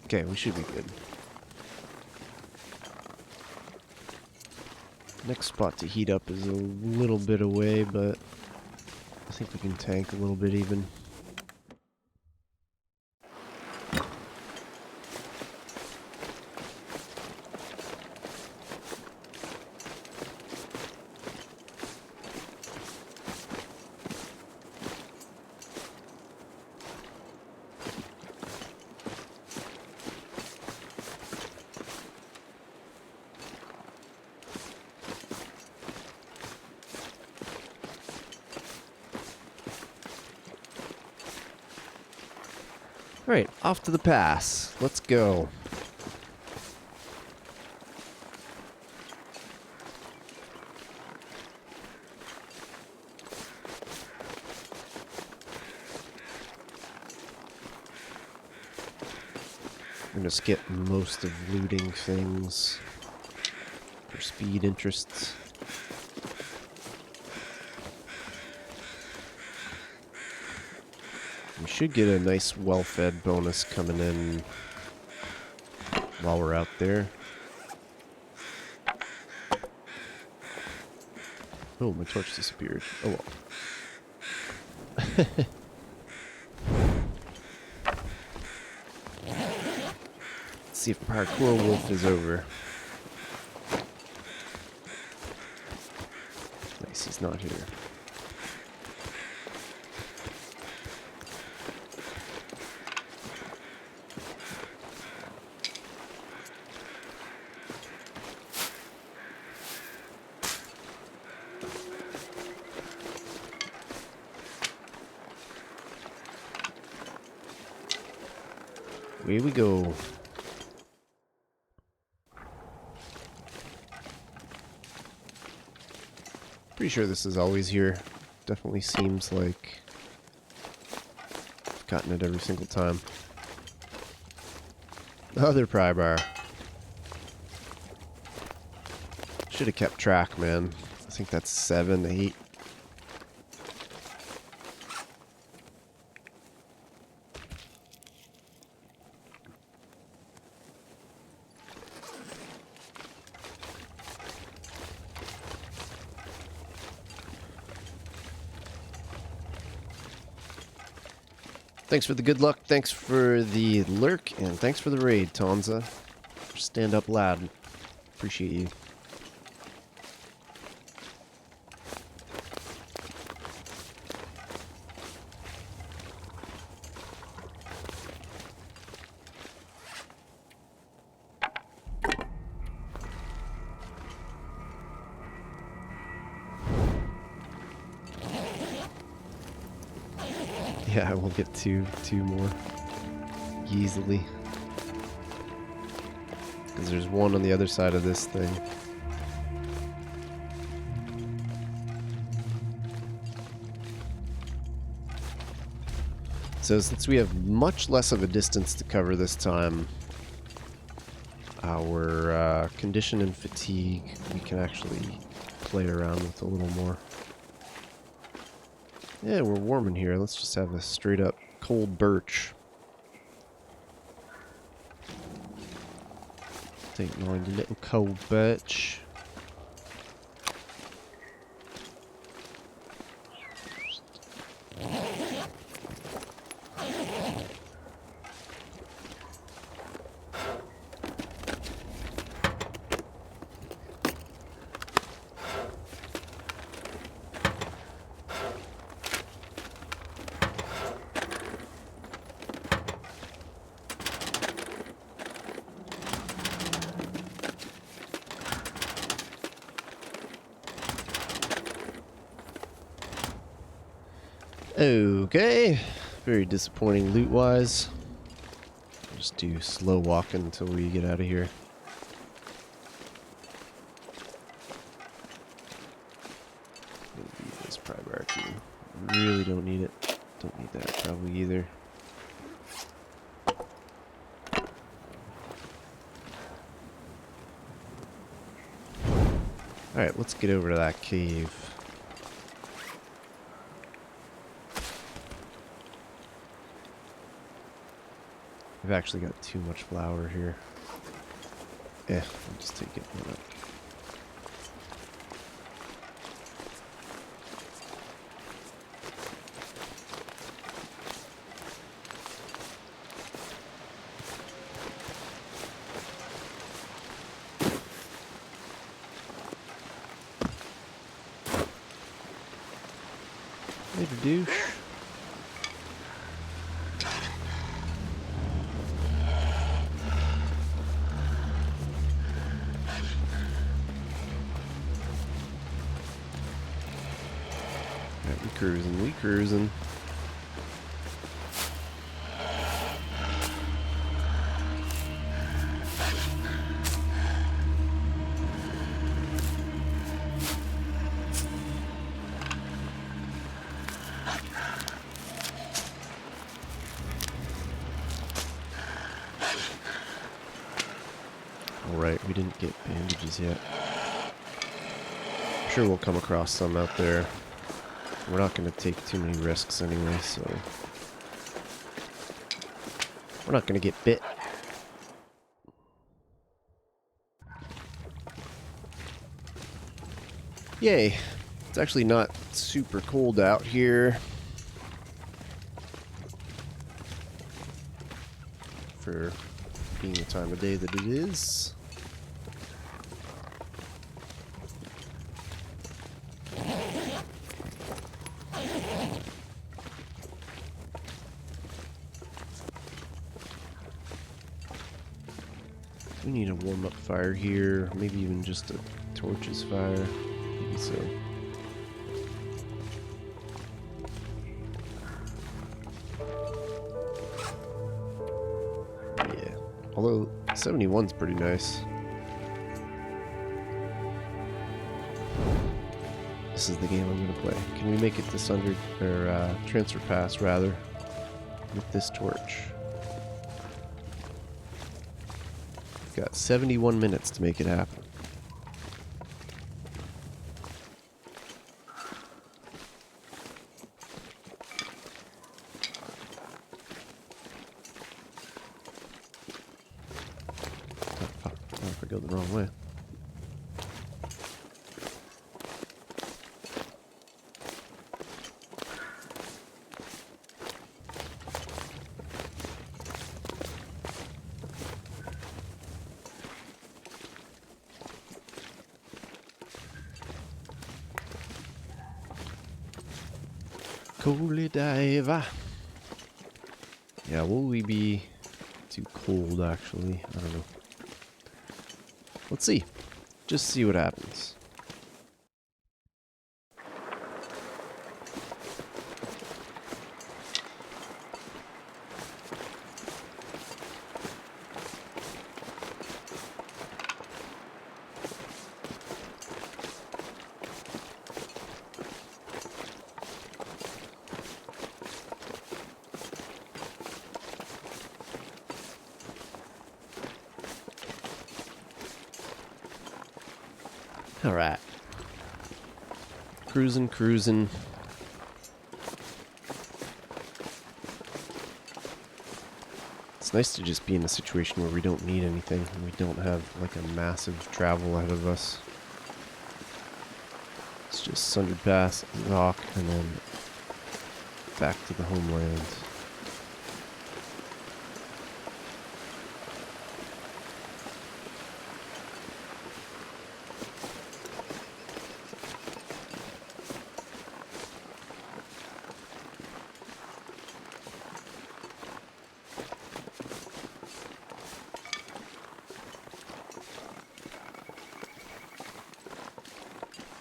Okay, we should be good. Next spot to heat up is a little bit away, but I think we can tank a little bit even. Alright, off to the pass. Let's go. I'm gonna skip most of looting things for speed interests. We should get a nice well-fed bonus coming in while we're out there. Oh, my torch disappeared. Oh well. Let's see if Parkour Wolf is over. Nice, he's not here. Here we go. Pretty sure this is always here. Definitely seems like I've gotten it every single time. Other pry bar. Should have kept track, man. I think that's 7, 8, Thanks for the good luck, thanks for the lurk, and thanks for the raid, Tonza. Stand up loud. Appreciate you. Yeah, I won't get two more easily. Because there's one on the other side of this thing. So since we have much less of a distance to cover this time, our condition and fatigue, we can actually play around with a little more. Yeah, we're warm in here. Let's just have a straight up cold birch. Don't mind a little cold birch. Okay, very disappointing loot-wise. I'll just do slow walking until we get out of here. This pry-bar key. Really don't need it. Don't need that probably either. Alright, let's get over to that cave. We've actually got too much flour here. I'll just take it. Later, douche. We cruising. Alright, we didn't get bandages yet. I'm sure we'll come across some out there. We're not going to take too many risks anyway, so we're not going to get bit. Yay. It's actually not super cold out here for being the time of day that it is. We need a warm-up fire here, maybe even just a torches fire. Maybe so. Yeah, although 71's pretty nice. This is the game I'm gonna play. Can we make it this transfer pass rather with this torch? We've got 71 minutes to make it happen. Oh, fuck. What if I go the wrong way? Cold diver. Yeah, will we be too cold actually? I don't know. Let's see. Just see what happens. All right. Cruising, cruising. It's nice to just be in a situation where we don't need anything and we don't have like a massive travel ahead of us. It's just Sundered Pass, rock, and then back to the homeland.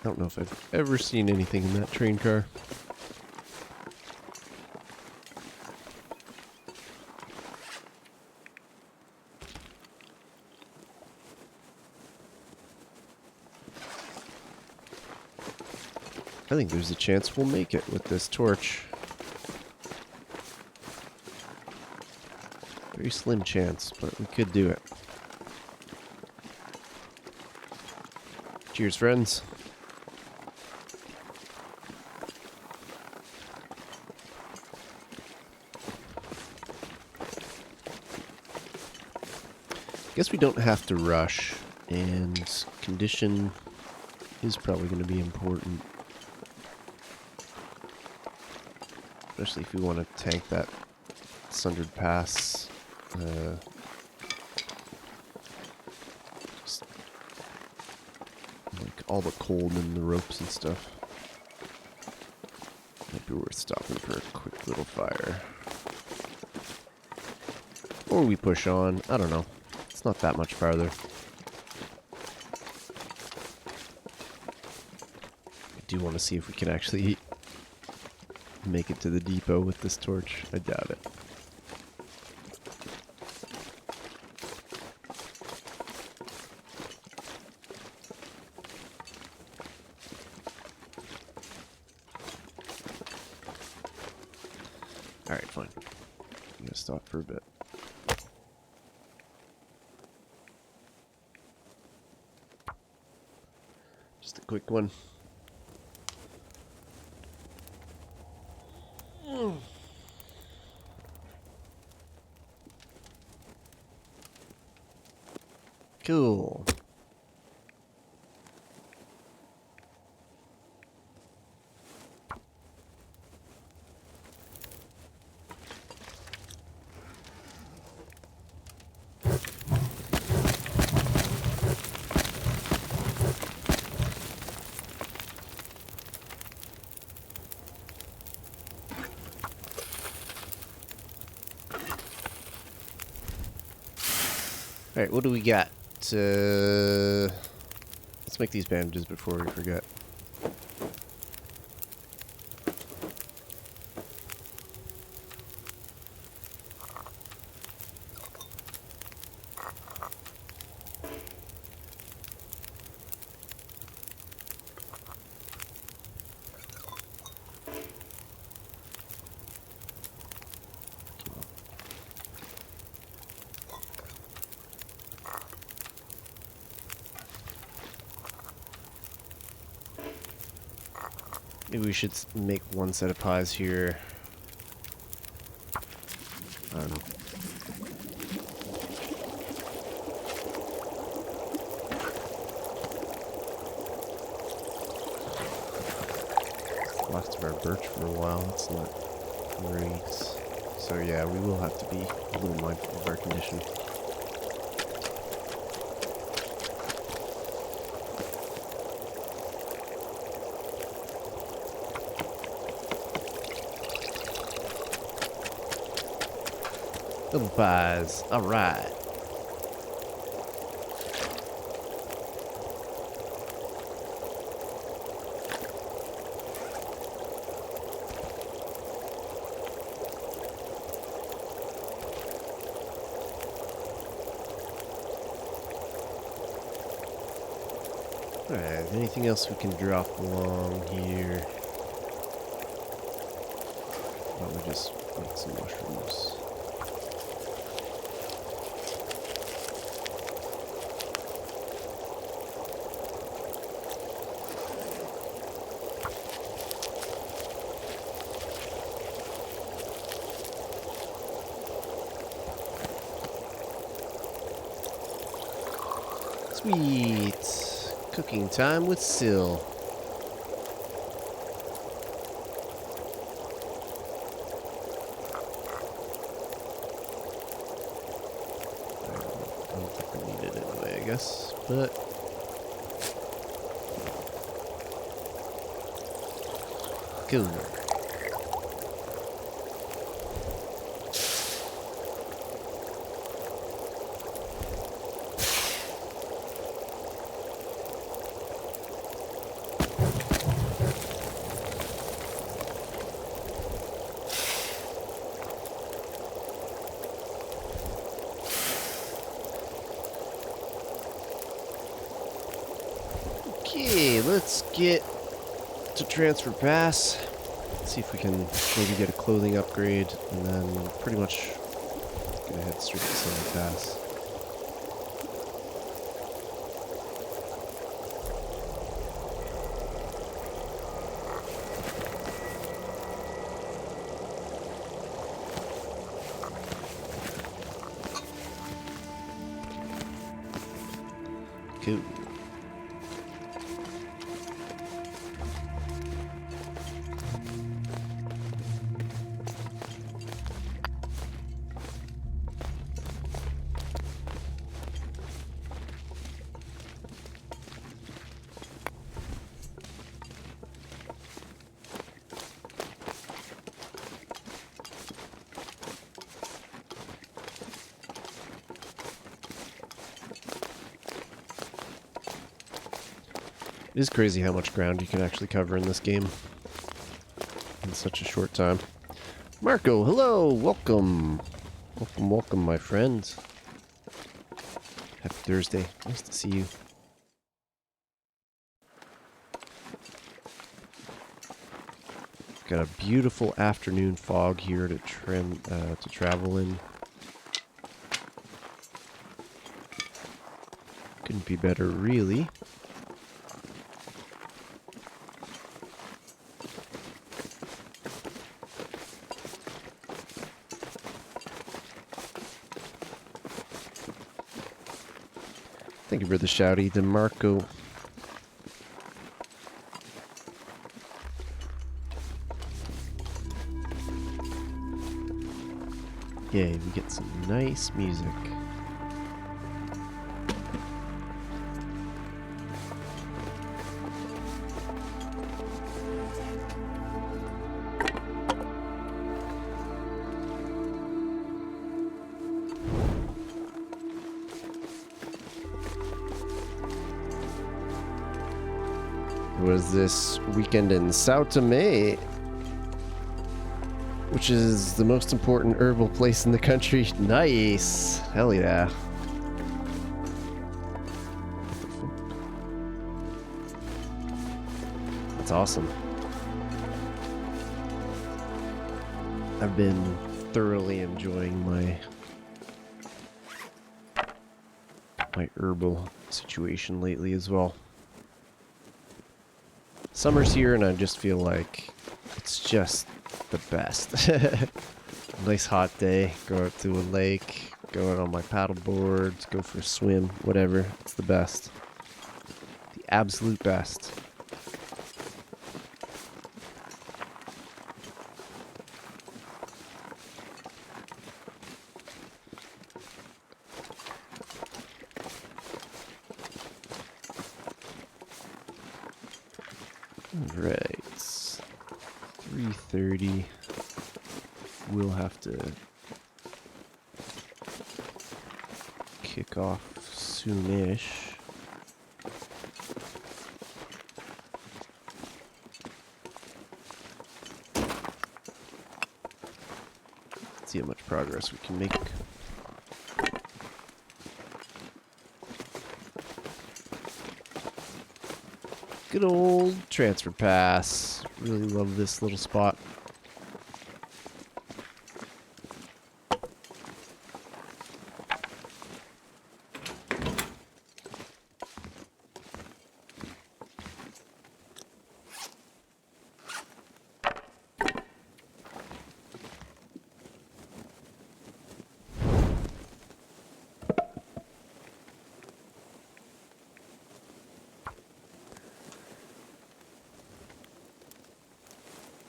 I don't know if I've ever seen anything in that train car. I think there's a chance we'll make it with this torch. Very slim chance, but we could do it. Cheers, friends. Guess we don't have to rush, and condition is probably going to be important. Especially if we want to tank that Sundered Pass. Just like all the cold and the ropes and stuff. Might be worth stopping for a quick little fire. Or we push on. I don't know. It's not that much farther. I do want to see if we can actually make it to the depot with this torch. I doubt it. Alright, fine. I'm gonna stop for a bit. Just a quick one. Cool. Alright, what do we got? Let's make these bandages before we forget. Maybe we should make one set of pies here. I don't know. Lost of our birch for a while. That's not great. So yeah, we will have to be a little mindful of our condition. Little pies. All right. Alright, anything else we can drop along here? Why don't we just make some mushrooms? Sweet. Cooking time with Syl. I don't think we need it anyway, I guess, but cool. Okay, let's get to transfer pass. See if we can maybe get a clothing upgrade, and then pretty much gonna head straight to Summer Pass. Cool. It is crazy how much ground you can actually cover in this game in such a short time. Marco, hello, welcome. Welcome, my friend. Happy Thursday. Nice to see you. Got a beautiful afternoon fog here to travel in. Couldn't be better, really. Thank you for the shouty, DeMarco. Yay, we get some nice music. Was this weekend in Sao Tome, which is the most important herbal place in the country. Nice. Hell yeah. That's awesome. I've been thoroughly enjoying my herbal situation lately as well. Summer's here and I just feel like it's just the best. Nice hot day, go out to a lake, go out on my paddleboard, go for a swim, whatever. It's the best. The absolute best. Alright, 3:30. We'll have to kick off soonish. See how much progress we can make. Good old transfer pass. Really love this little spot.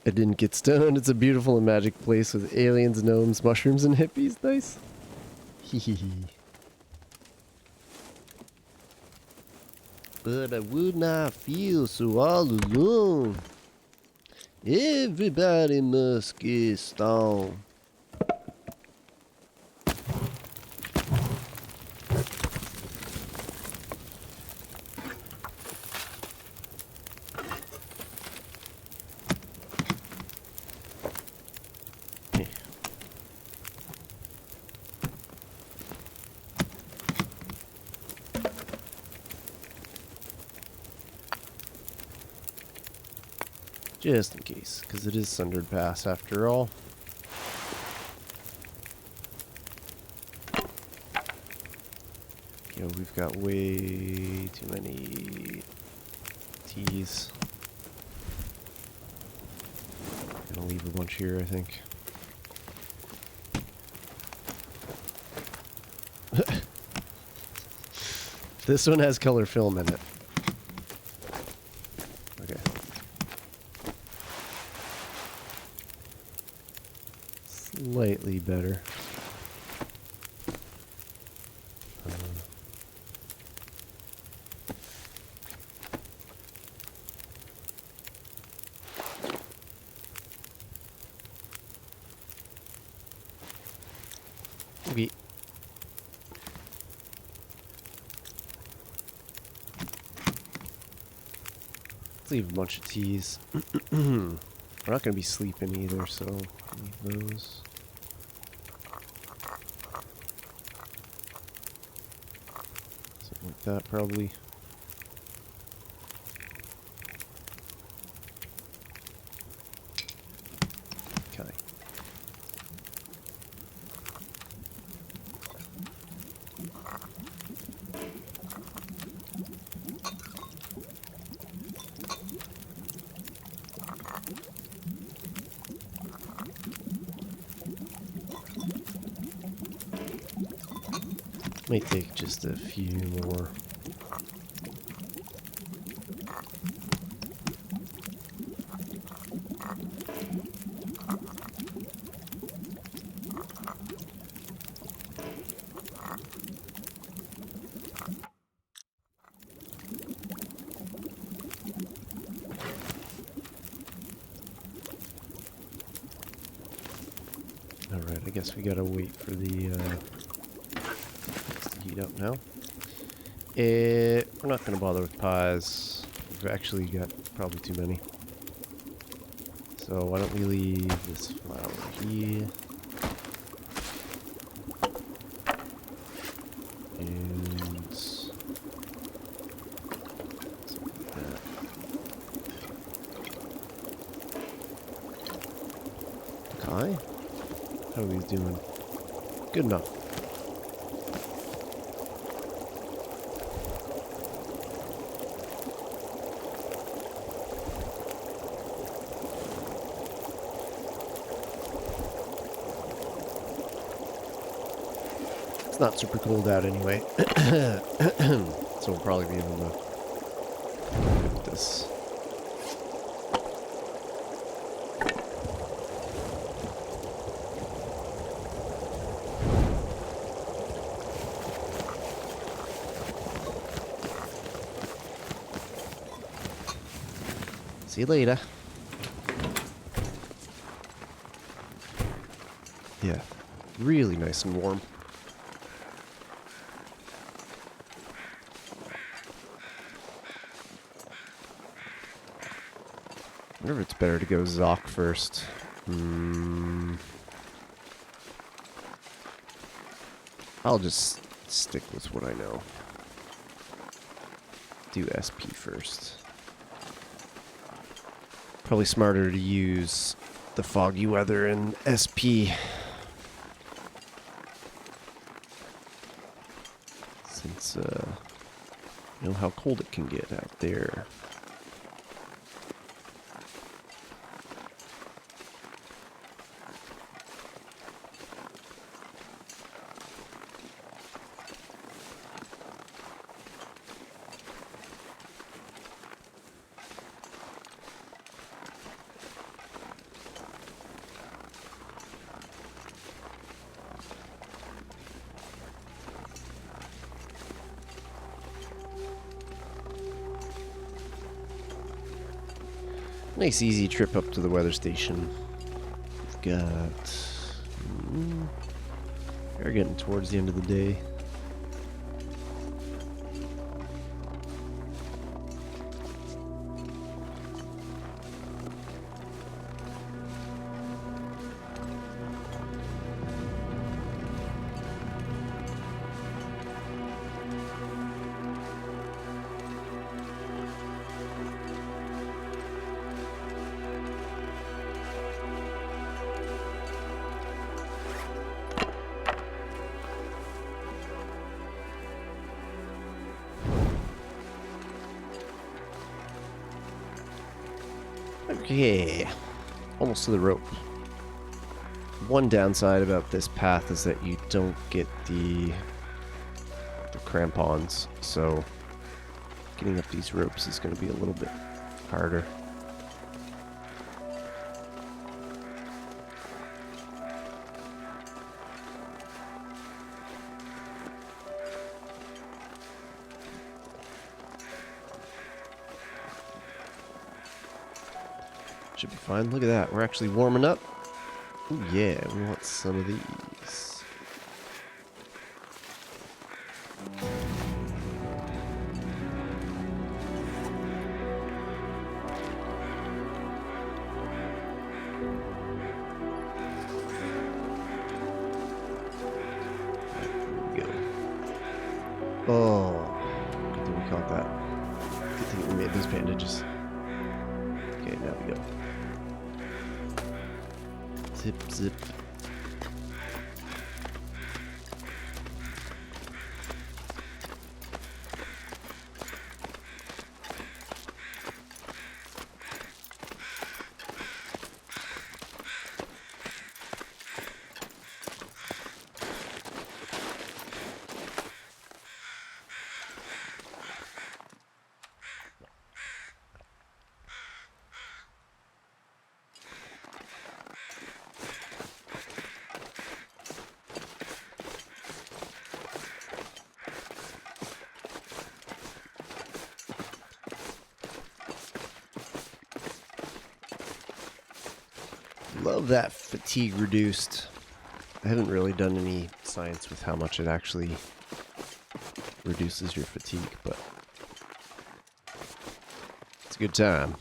I didn't get stoned. It's a beautiful and magic place with aliens, gnomes, mushrooms, and hippies. Nice. Hehehe. But I would not feel so all alone. Everybody must get stoned. Just in case, because it is Sundered Pass after all. Yo, we've got way too many T's. Gonna leave a bunch here, I think. This one has color film in it. Okay. Slightly better. Okay. Let's leave a bunch of teas. We're not going to be sleeping either, so leave those. Something like that, probably. Okay. Might take just a few more. Alright, I guess we gotta wait for the heat up now. We're not going to bother with pies. We've actually got probably too many. So why don't we leave this flour here. And something like that. Okay. How are these doing? Good enough. Not super cold out anyway, so we'll probably be able to cook this. See you later. Yeah, really nice and warm. I wonder if it's better to go Zoc first. I'll just stick with what I know. Do SP first. Probably smarter to use the foggy weather in SP. Since, you know how cold it can get out there. Nice easy trip up to the weather station. We've got... we're getting towards the end of the day. Okay, almost to the rope. One downside about this path is that you don't get the crampons, so getting up these ropes is going to be a little bit harder. Should be fine. Look at that. We're actually warming up. Ooh, yeah, we want some of these. There we go. Oh, good thing we caught that. Good thing we made those bandages. Okay, now we go. Zip, zip. Love that fatigue reduced. I haven't really done any science with how much it actually reduces your fatigue, but it's a good time.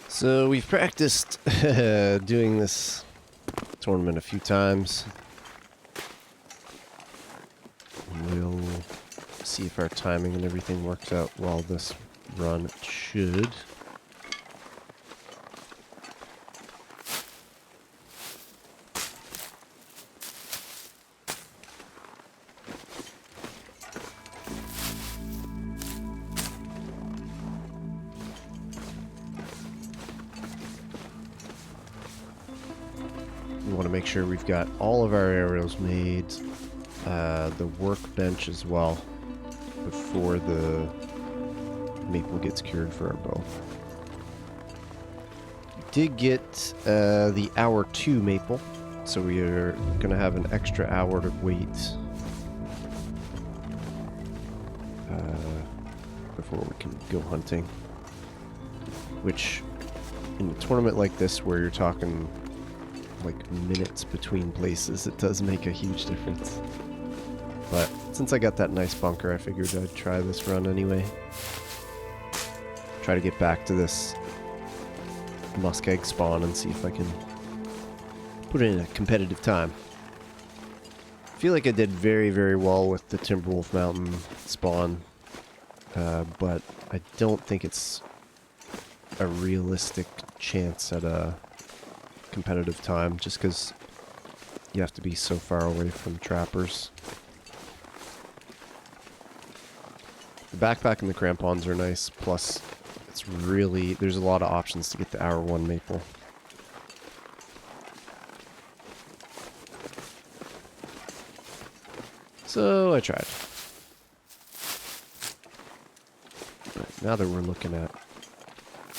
So we've practiced doing this tournament a few times. We'll see if our timing and everything works out while this run. It should. make sure we've got all of our arrows made, the workbench as well, before the maple gets cured for our bow. We did get the hour 2 maple, so we are going to have an extra hour to wait before we can go hunting. Which, in a tournament like this where you're talking like minutes between places, it does make a huge difference. But since I got that nice bunker, I figured I'd try this run anyway. Try to get back to this muskeg spawn and see if I can put it in a competitive time. I feel like I did very, very well with the Timberwolf Mountain spawn, but I don't think it's a realistic chance at a competitive time, just because you have to be so far away from trappers. The backpack and the crampons are nice, plus it's really, there's a lot of options to get the hour 1 maple. So I tried. But now that we're looking at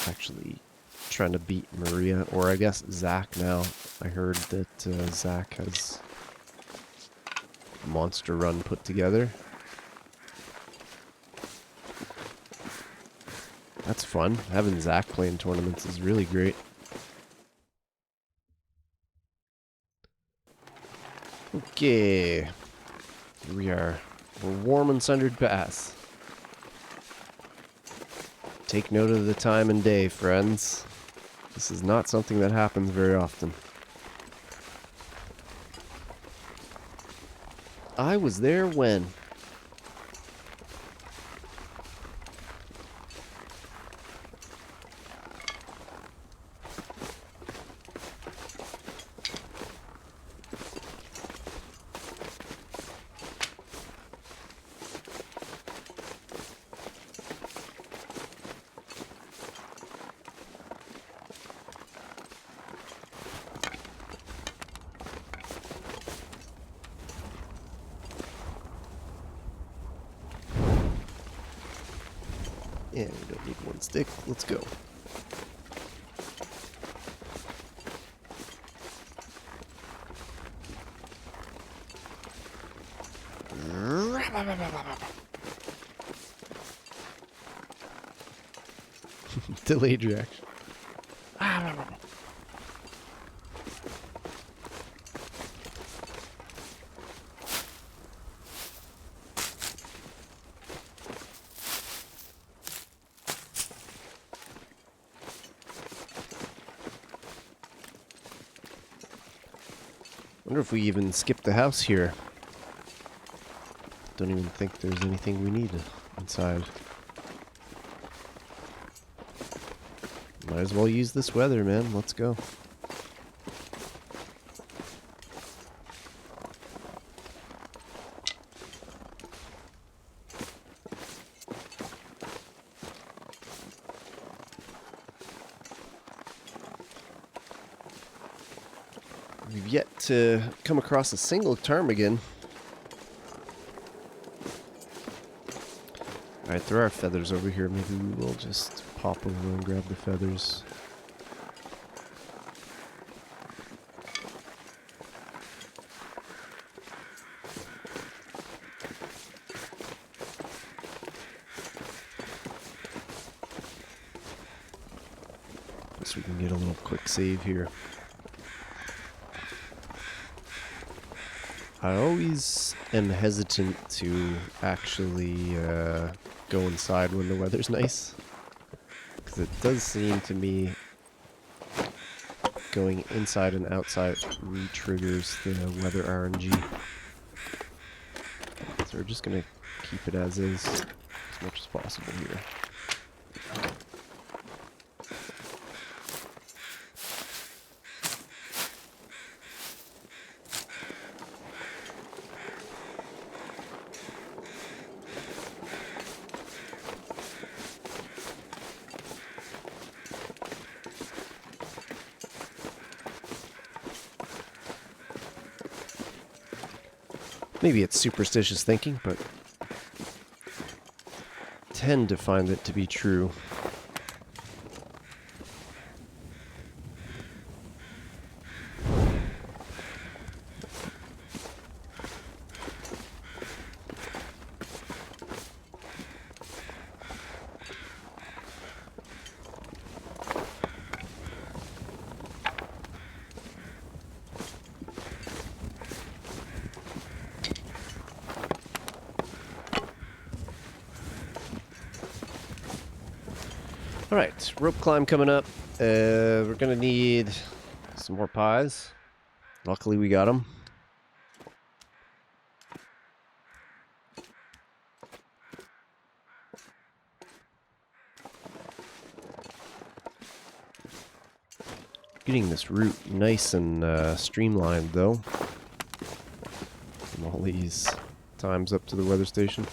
actually trying to beat Maria, or I guess Zach now. I heard that Zach has a monster run put together. That's fun. Having Zach playing tournaments is really great. Okay. Here we are. We're warm and sundered pass. Take note of the time and day, friends. This is not something that happens very often. I was there when? Yeah, we don't need one stick. Let's go. Delayed reaction. Wonder if we even skipped the house here. Don't even think there's anything we need inside. Might as well use this weather, man. Let's go. We've yet to come across a single ptarmigan. Alright, there are feathers over here. Maybe we will just pop over and grab the feathers. Guess we can get a little quick save here. I always am hesitant to actually go inside when the weather's nice, because it does seem to me going inside and outside re-triggers the weather RNG. So we're just going to keep it as is as much as possible here. Maybe it's superstitious thinking, but tend to find it to be true. Alright, rope climb coming up. We're gonna need some more pies. Luckily we got them. Getting this route nice and streamlined though. From all these times up to the weather station.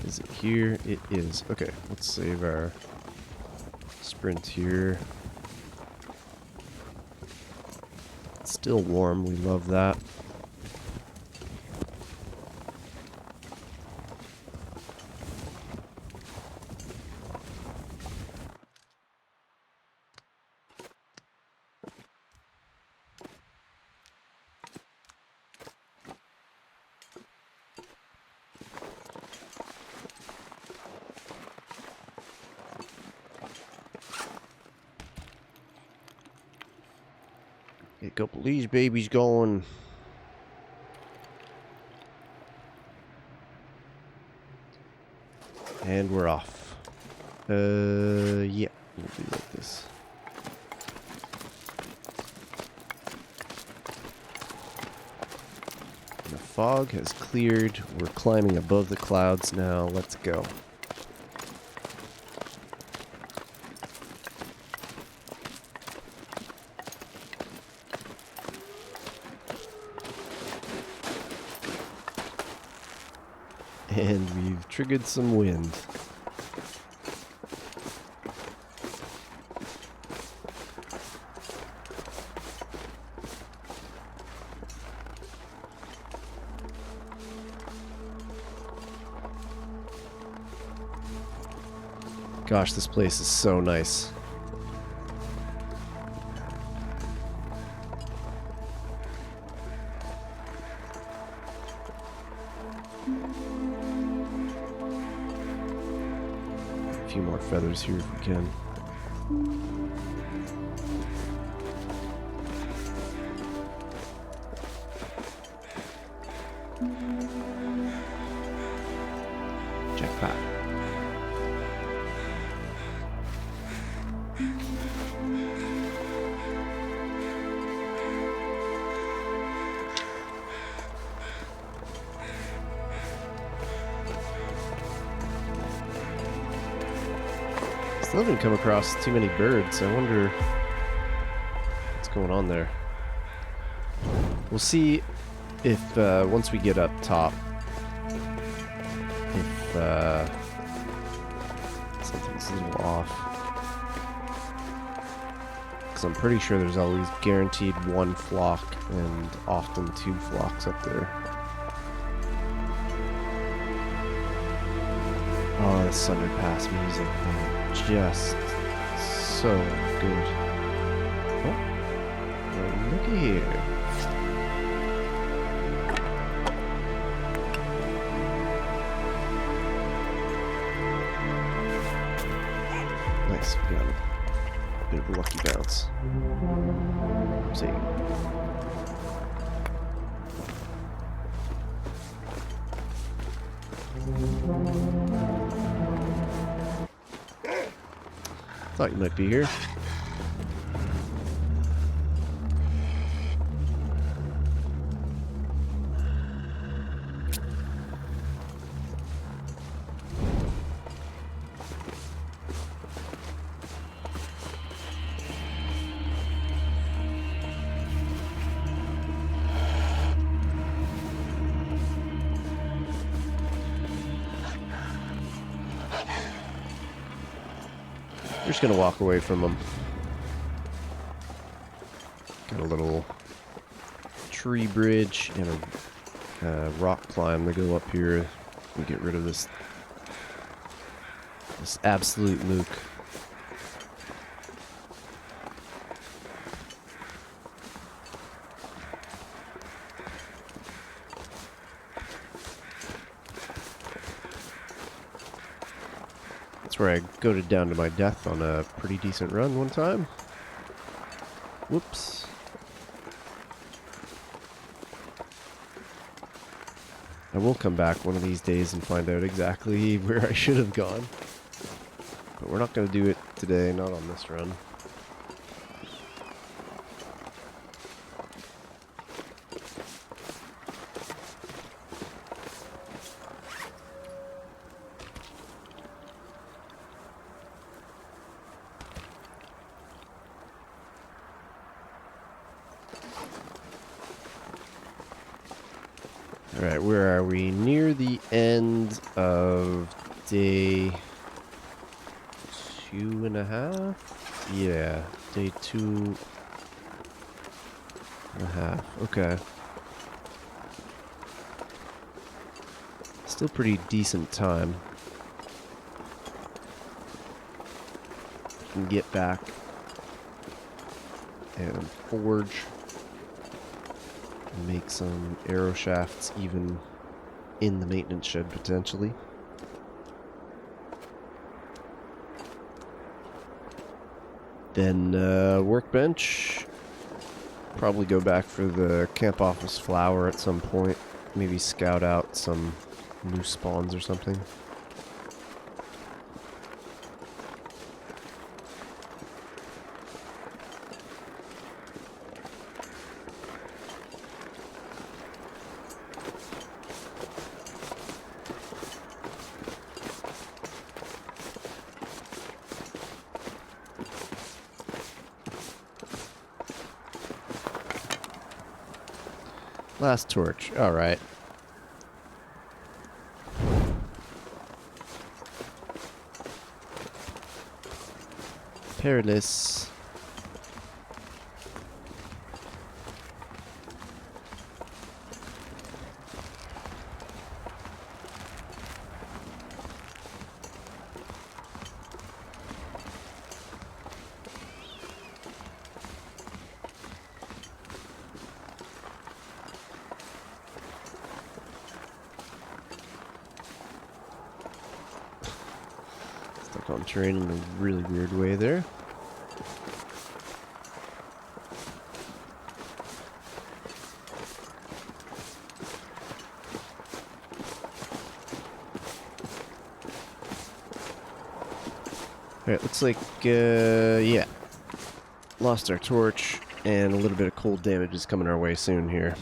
Is it here? It is. Okay, let's save our sprint here. It's still warm, we love that. Get a couple of these babies going. And we're off. Yeah, we'll do like this. The fog has cleared. We're climbing above the clouds now. Let's go. And we've triggered some wind. Gosh, this place is so nice. A few more feathers here if we can. Jackpot. Still haven't come across too many birds. I wonder what's going on there. We'll see if once we get up top, if something's a little off. Because I'm pretty sure there's always guaranteed one flock and often two flocks up there. Oh, this Underpass music, man. Just so good. Oh, well, look at here. Nice, we got a bit of a lucky bounce. See. Thought you might be here. just gonna walk away from them. Got a little tree bridge and a rock climb to go up here and get rid of this absolute mook. That's where I goaded down to my death on a pretty decent run one time. Whoops. I will come back one of these days and find out exactly where I should have gone. But we're not going to do it today, not on this run. Alright, where are we? Near the end of day 2.5? Yeah, day 2.5. Okay. Still pretty decent time. Can get back and forge. Make some arrow shafts even in the maintenance shed potentially. Then workbench. Probably go back for the camp office flower at some point. Maybe scout out some new spawns or something. Last torch. Alright. Perilous. Stuck on terrain in a really weird way there. Alright, looks like, yeah. Lost our torch, and a little bit of cold damage is coming our way soon here.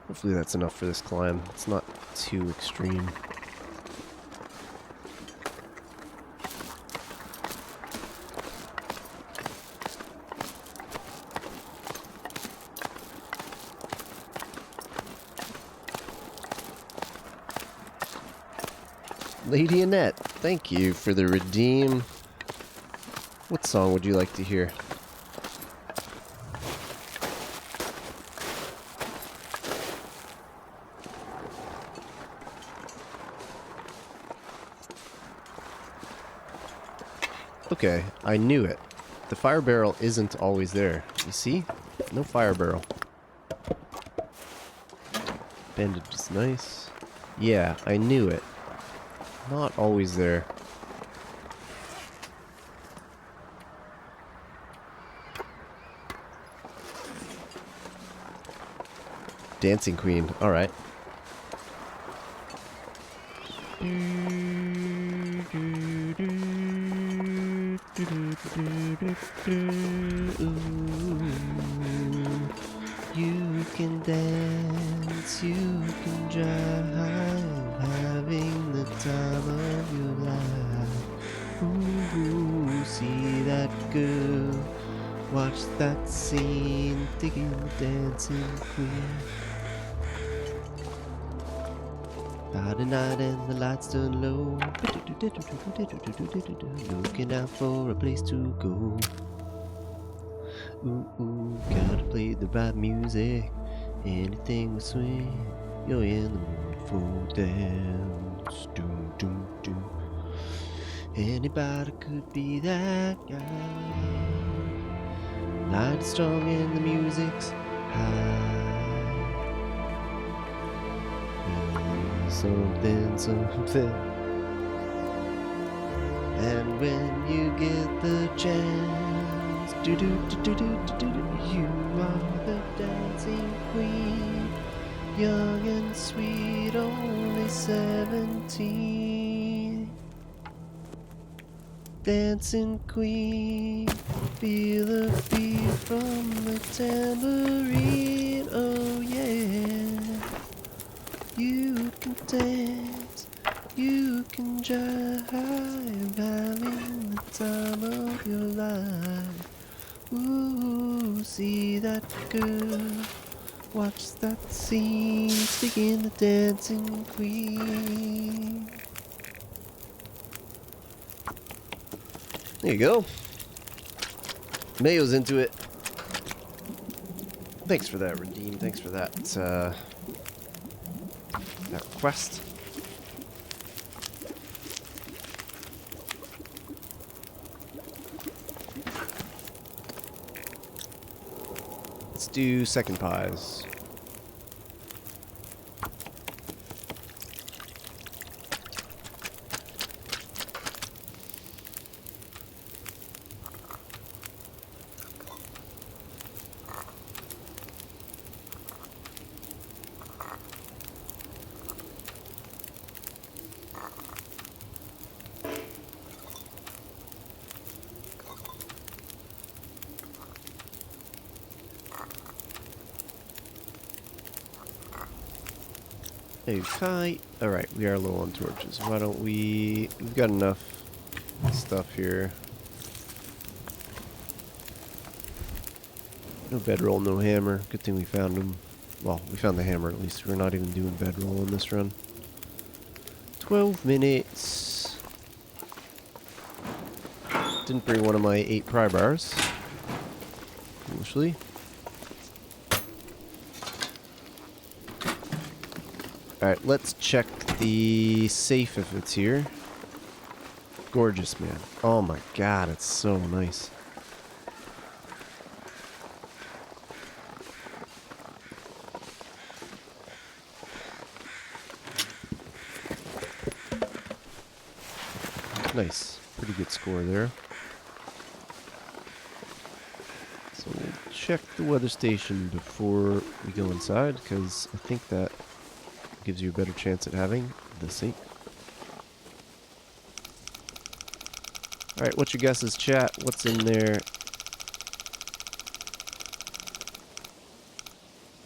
Hopefully that's enough for this climb. It's not too extreme. Lady Annette, thank you for the redeem. What song would you like to hear? Okay, I knew it. The fire barrel isn't always there. You see? No fire barrel. Bandage is nice. Yeah, I knew it. Not always there. Dancing Queen, alright. You can dance, you can drive. having the time of your life. Ooh, see that girl, watch that scene, digging the dancing queen. About a night and the lights turn low, looking out for a place to go. Ooh, ooh, gotta play the right music, anything will swing. You're in the mood for dance. Doom, doom, doom. Anybody could be that guy. Light is strong and the music's high. Something, something. And when you get the chance, do do do do do do do, you are the dancing queen, young and sweet, only 17. Dancing queen, feel the beat from the tambourine. Oh yeah, you can dance, you can jive, having the time of your life. Ooh, see that girl, watch that scene, speaking the dancing queen. There you go. Mayo's into it. Thanks for that, Redeem. Thanks for that, that request. Let's do second pies. Okay, alright, we are low on torches. Why don't we've got enough stuff here. No bedroll, no hammer. Good thing we found them. Well, we found the hammer at least. We're not even doing bedroll in this run. 12 minutes. Didn't bring one of my 8 pry bars. Foolishly. Alright, let's check the safe if it's here. Gorgeous, man. Oh my god, it's so nice. Nice. Pretty good score there. So we'll check the weather station before we go inside, because I think that gives you a better chance at having the safe. Alright, what's your guesses, chat? What's in there?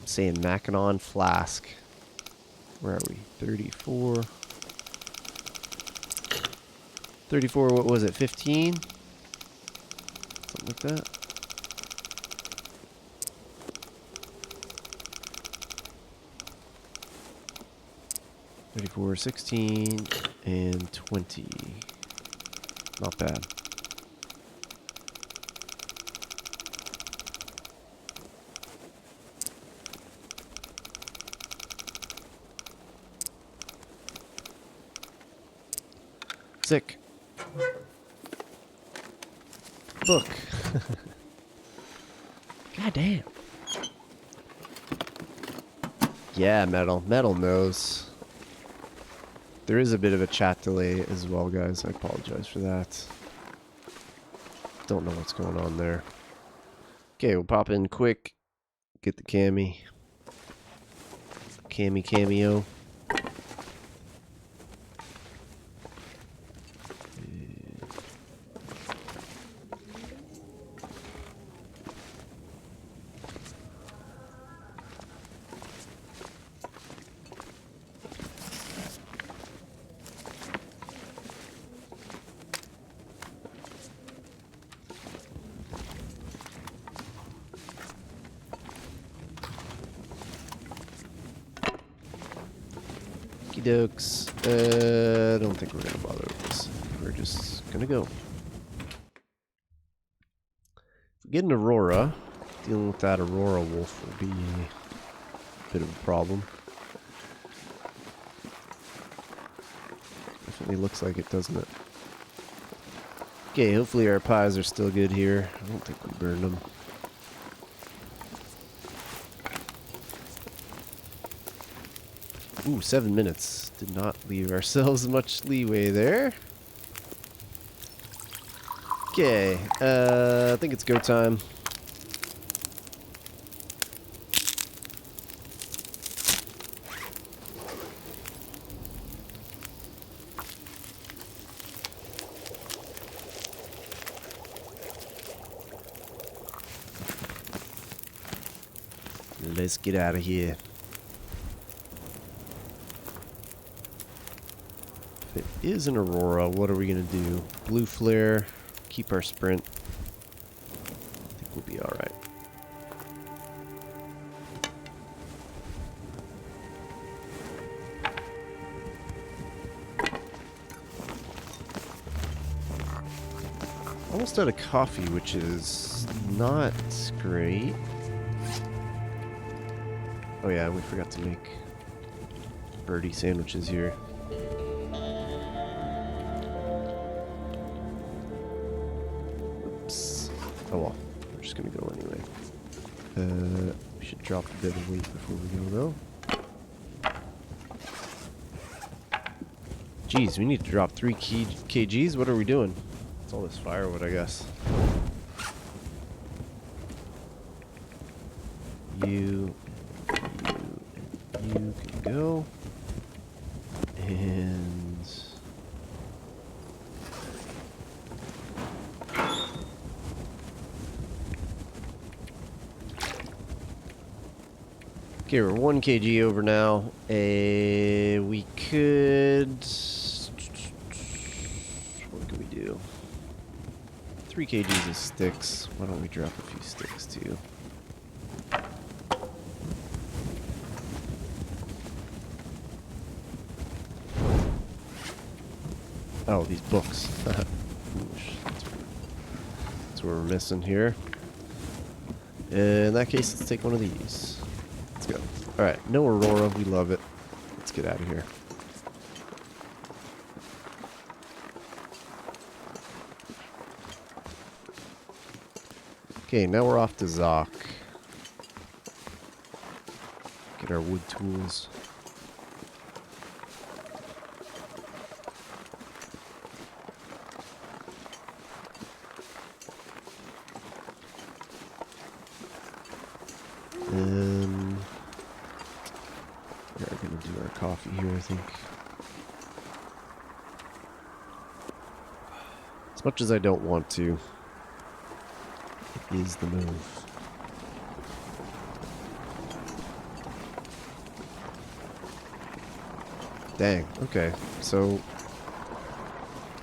I'm saying Mackinac flask. Where are we? 34. 34, what was it? 15? Something like that. 34, 16, and 20. Not bad. Sick. Book. God damn. Yeah, Metal. Metal knows. There is a bit of a chat delay as well, guys. I apologize for that. Don't know what's going on there. Okay, we'll pop in quick. Get the cami. Cami cameo. Okie dokes. I don't think we're gonna bother with this. We're just gonna go. If we get an Aurora, dealing with that Aurora wolf will be a bit of a problem. Definitely looks like it, doesn't it? Okay, hopefully our pies are still good here. I don't think we burned them. Ooh, 7 minutes. Did not leave ourselves much leeway there. Okay, I think it's go time. Let's get out of here. If it is an Aurora, what are we going to do? Blue flare, keep our sprint. I think we'll be alright. Almost out of coffee, which is not great. Oh yeah, we forgot to make birdie sandwiches here. Oops. Oh well, we're just gonna go anyway. We should drop a bit of weight before we go though. Jeez, we need to drop 3 kgs? What are we doing? It's all this firewood, I guess. You can go. And okay, we're 1 kg over now. We could. What could we do? 3 kgs of sticks. Why don't we drop a few sticks too? Oh, these books. Foolish. That's what we're missing here. In that case, let's take one of these. Let's go. Alright, no Aurora. We love it. Let's get out of here. Okay, now we're off to Zoc. Get our wood tools. We are going to do our coffee here, I think. As much as I don't want to, it is the move. Dang, okay. So,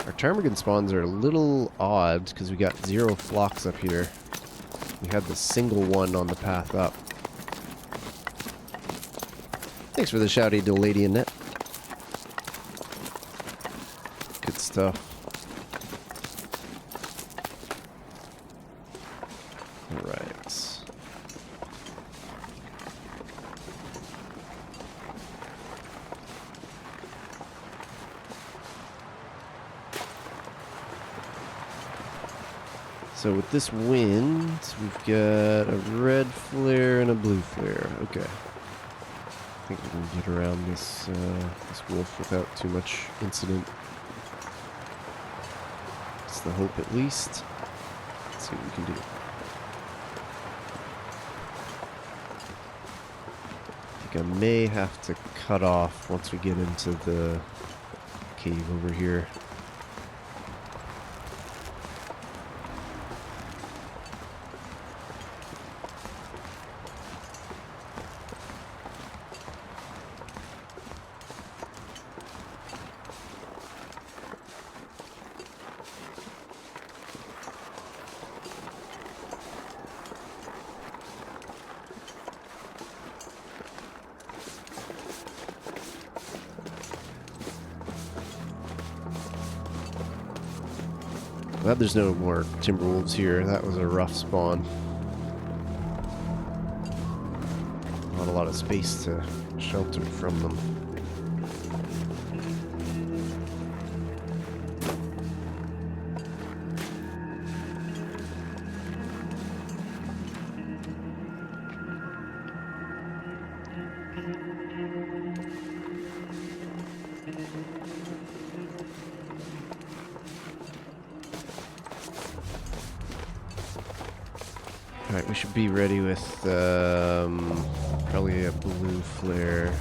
our ptarmigan spawns are a little odd because we got 0 flocks up here. We had the single one on the path up. Thanks for the shouty to Lady Annette. Good stuff. Alright. So with this wind, we've got a red flare and a blue flare. Okay. I think we can get around this this wolf without too much incident. That's the hope, at least. Let's see what we can do. I think I may have to cut off once we get into the cave over here. Glad there's no more timberwolves here. That was a rough spawn. Not a lot of space to shelter from them. Alright, we should be ready with probably a blue flare,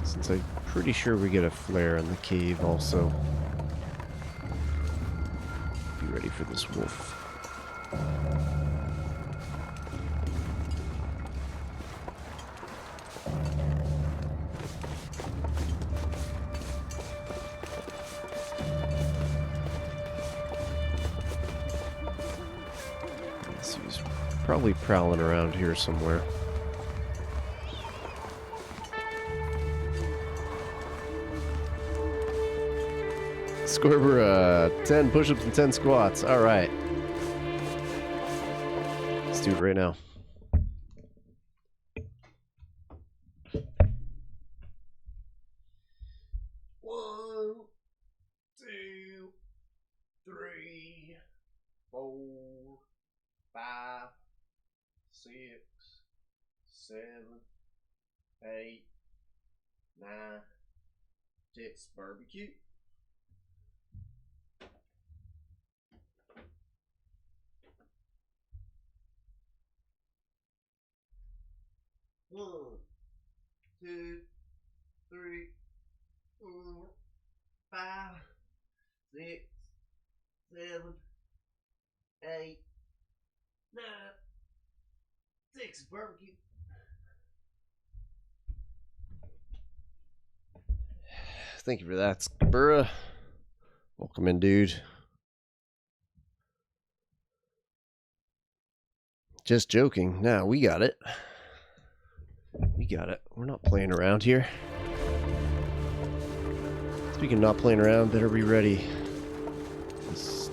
since I'm pretty sure we get a flare in the cave also. Be ready for this wolf. Probably prowling around here somewhere. Scorbera, 10 push-ups and 10 squats. All right. Let's do it right now. One, two, three, 4, 5, 6, 7, 8, 9, 6, barbecue. One, 2, 3, 4, 5, 6, 7, 8, 9, 6, barbecue. Thank you for that, Scorbera. Welcome in, dude. Just joking. Nah, we got it. We got it. We're not playing around here. Speaking of not playing around, better be ready. This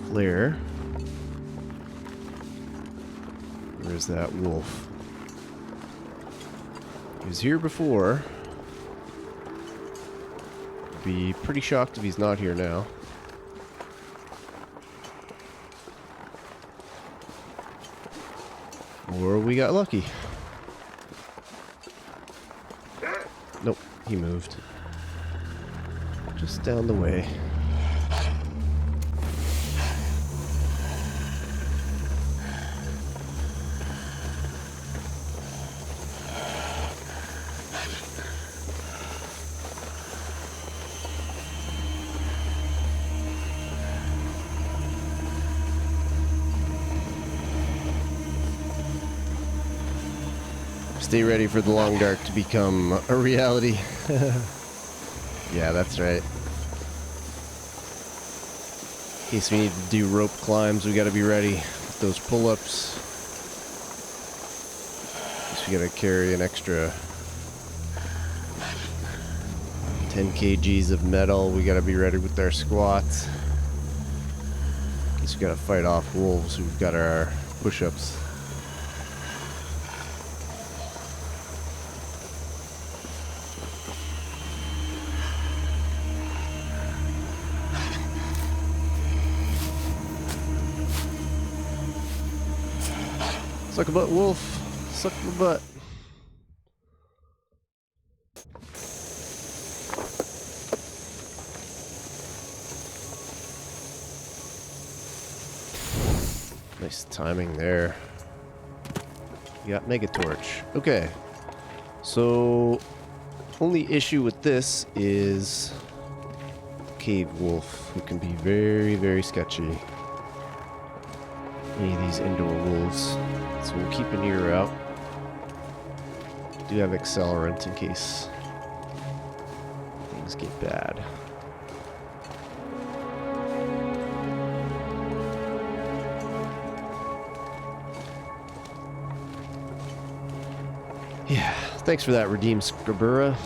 flare. Where's that wolf? He was here before. Be pretty shocked if he's not here now. Or we got lucky. Nope, he moved. Just down the way. Stay ready for the long dark to become a reality. Yeah, that's right. In case we need to do rope climbs, we gotta be ready with those pull-ups. We gotta carry an extra 10 kgs of metal. We gotta be ready with our squats. In case we gotta fight off wolves, we've got our push-ups. Suck a butt, wolf. Suck the butt. Nice timing there. You got Mega Torch. Okay. So, only issue with this is Cave Wolf, who can be very, very sketchy. Any of these indoor wolves. So we'll keep an ear out. Do have accelerant in case things get bad. Yeah, thanks for that, Redeem Scorbera.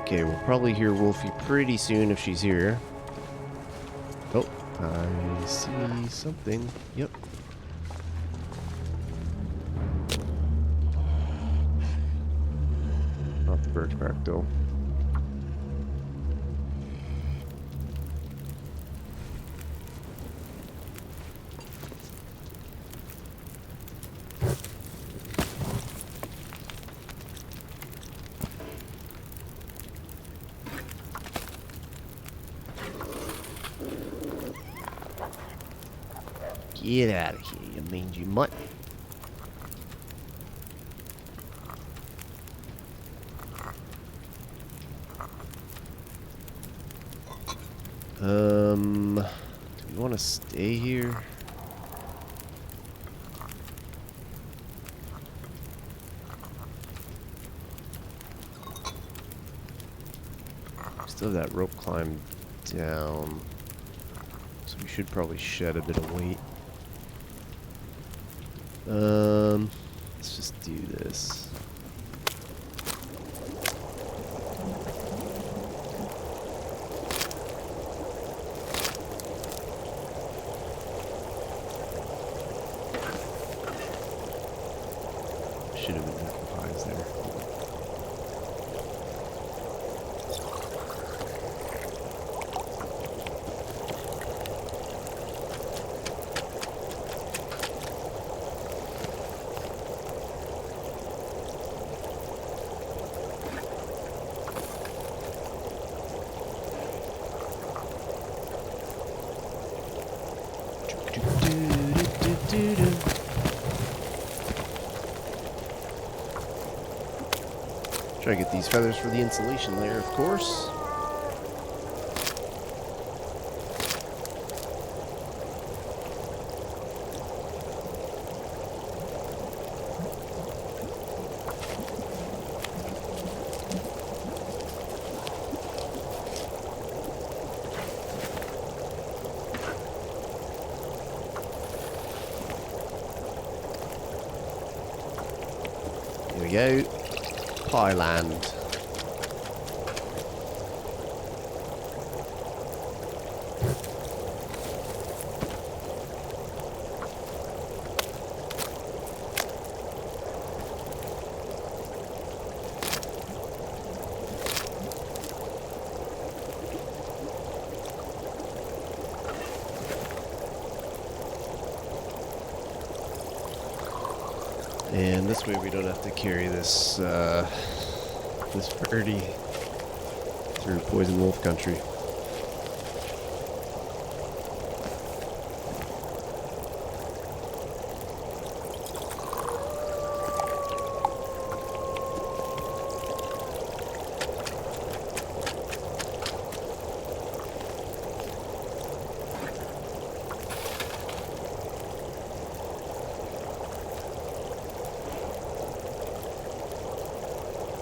Okay, we'll probably hear Wolfie pretty soon if she's here. Oh, I see something. Yep. Not the birch bark, though. Get out of here, you mangy mutt. Do we want to stay here? Still have that rope climb down, so we should probably shed a bit of weight. Let's just do this. Should have been making pies there. Try to get these feathers for the insulation layer, of course. Here we go. Pie land. And this way we don't have to carry this this birdie through poison wolf country.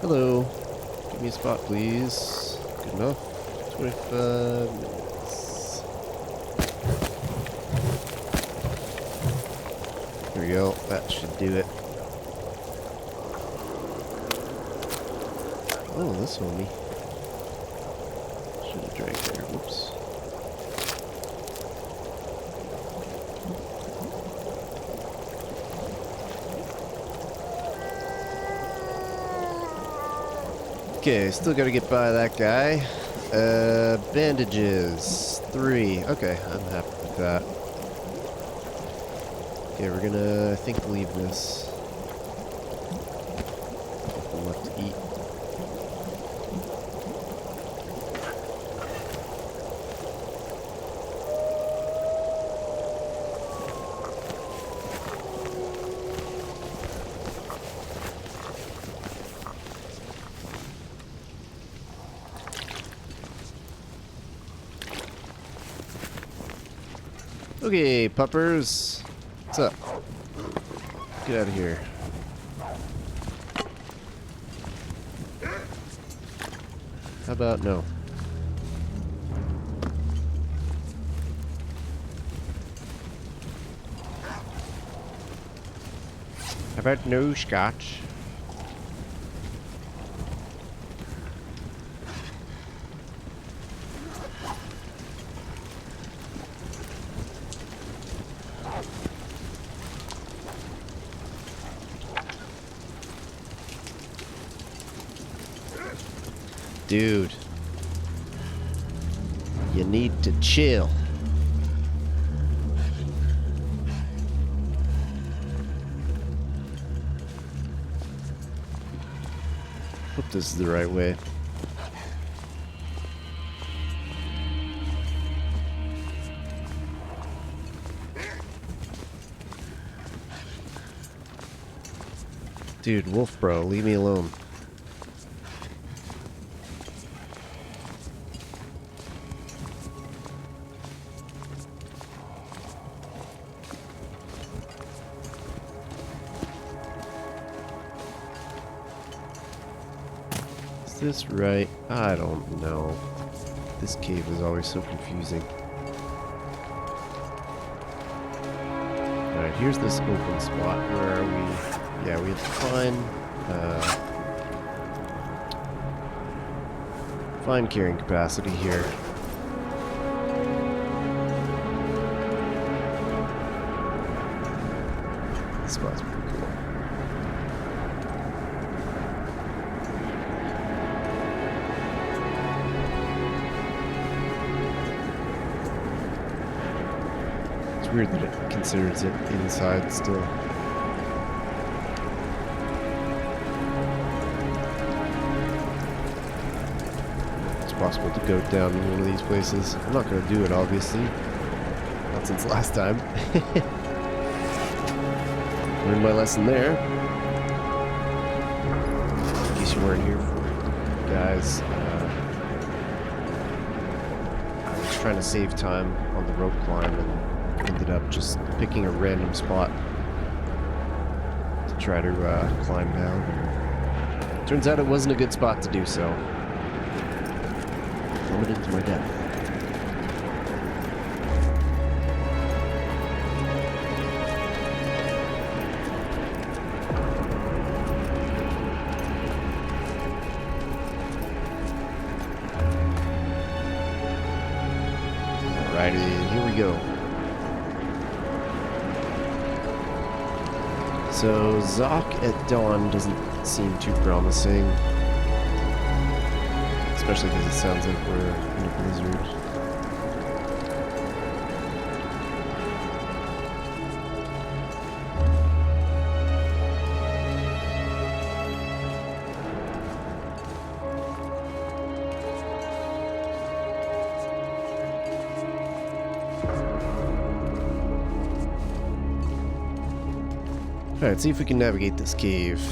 Hello. Give me a spot, please. Good enough. 25 minutes. Here we go. That should do it. Oh, this homie. Should have drank there. Whoops. Okay, still gotta get by that guy. Bandages. 3. Okay, I'm happy with that. Okay, we're gonna, I think, leave this. Nothing left to eat. Okay, puppers. What's up? Get out of here. How about no? How about no scotch? Dude. You need to chill. Hope this is the right way. Dude, Wolf Bro, leave me alone. Is this right? I don't know. This cave is always so confusing. Alright, here's this open spot. Where are we? Yeah, we have to find carrying capacity here. This spot's pretty cool. It's weird that it considers it inside still. Possible to go down in one of these places. I'm not going to do it, obviously. Not since last time. Learned my lesson there. In case you weren't here for it, guys. I was trying to save time on the rope climb and ended up just picking a random spot to try to climb down. Turns out it wasn't a good spot to do so. Plummeted to my death. Alrighty, here we go. So, Zoc at dawn doesn't seem too promising. Especially because it sounds like we're in a blizzard. Alright, see if we can navigate this cave.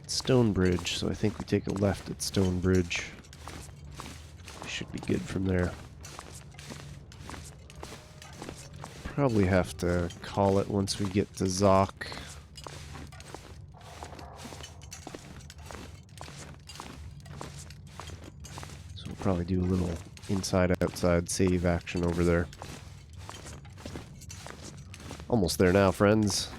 Stone Bridge, so I think we take a left at Stone Bridge. Should be good from there. Probably have to call it once we get to Zoc. So we'll probably do a little inside-outside save action over there. Almost there now, friends.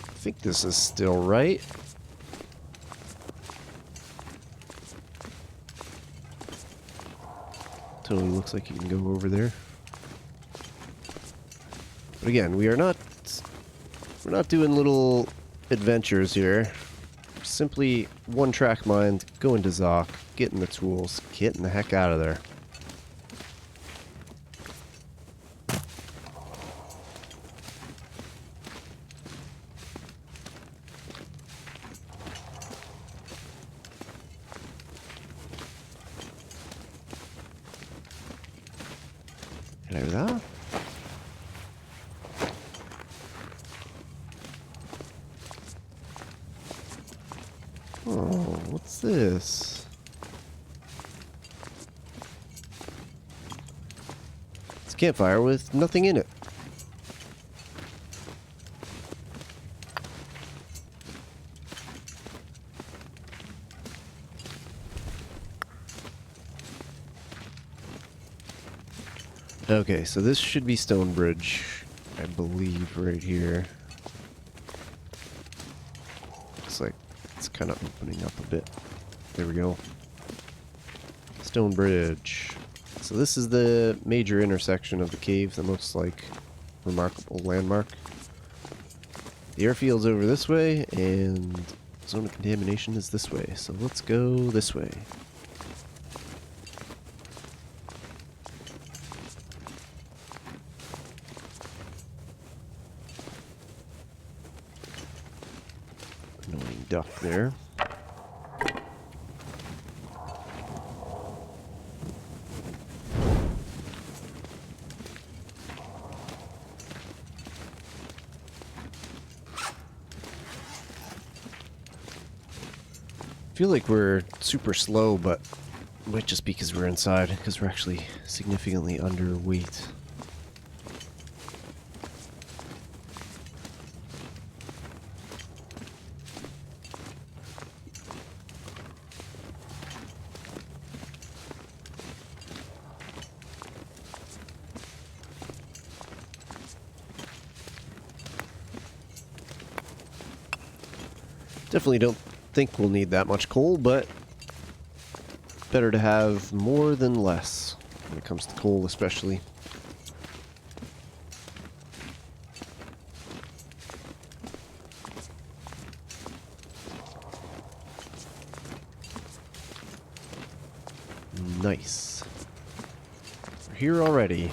I think this is still right. Totally looks like you can go over there. But again, we're not doing little adventures here. Simply one track mind, go into Zoc, getting the tools, getting the heck out of there. There we go. Oh, what's this? It's a campfire with nothing in it. Okay, so this should be Stonebridge, I believe, right here. Looks like it's kind of opening up a bit. There we go. Stonebridge. So this is the major intersection of the cave, the most, like, remarkable landmark. The airfield's over this way, and zone of contamination is this way. So let's go this way. Annoying duck there. I feel like we're super slow, but it might just be because we're inside, because we're actually significantly underweight. Definitely don't think we'll need that much coal, but better to have more than less when it comes to coal, especially. Nice. We're here already.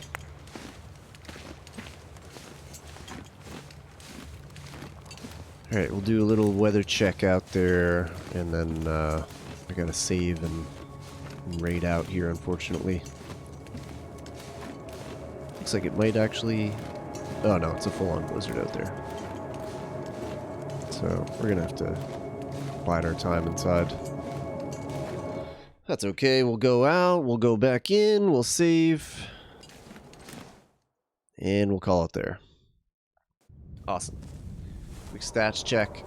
Alright, we'll do a little weather check out there, and then I gotta save and raid out here, unfortunately. Looks like it might actually... Oh no, it's a full-on blizzard out there. So, we're gonna have to bide our time inside. That's okay, we'll go out, we'll go back in, we'll save, and we'll call it there. Awesome. Quick stats check.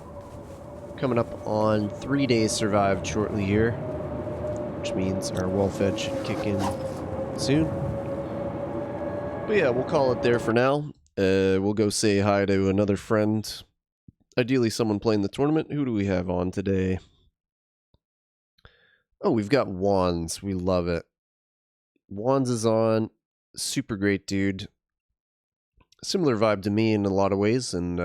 Coming up on 3 days survived shortly here, which means our well-fed should kick in soon. But yeah, we'll call it there for now. We'll go say hi to another friend. Ideally someone playing the tournament. Who do we have on today? Oh, we've got Wands. We love it. Wands is on. Super great dude. Similar vibe to me in a lot of ways, and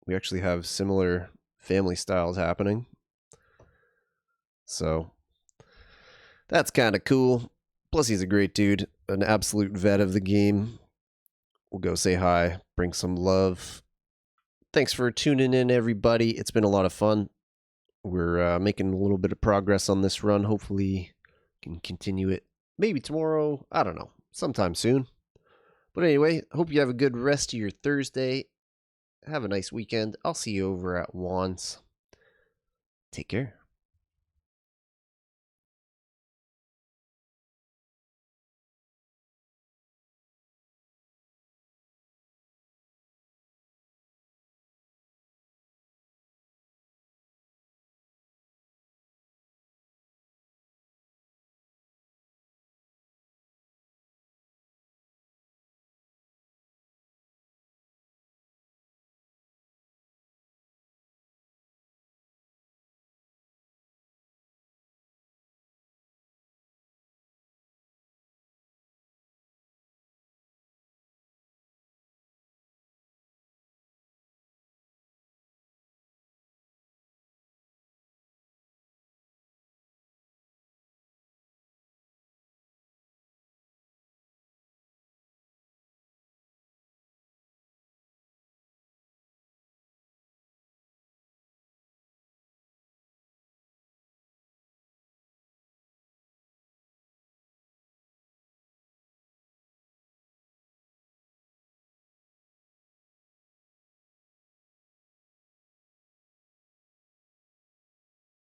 we actually have similar family styles happening. So that's kind of cool. Plus he's a great dude, an absolute vet of the game. We'll go say hi, bring some love. Thanks for tuning in, everybody. It's been a lot of fun. We're making a little bit of progress on this run. Hopefully can continue it maybe tomorrow. I don't know, sometime soon. But anyway, hope you have a good rest of your Thursday. Have a nice weekend. I'll see you over at Wands. Take care.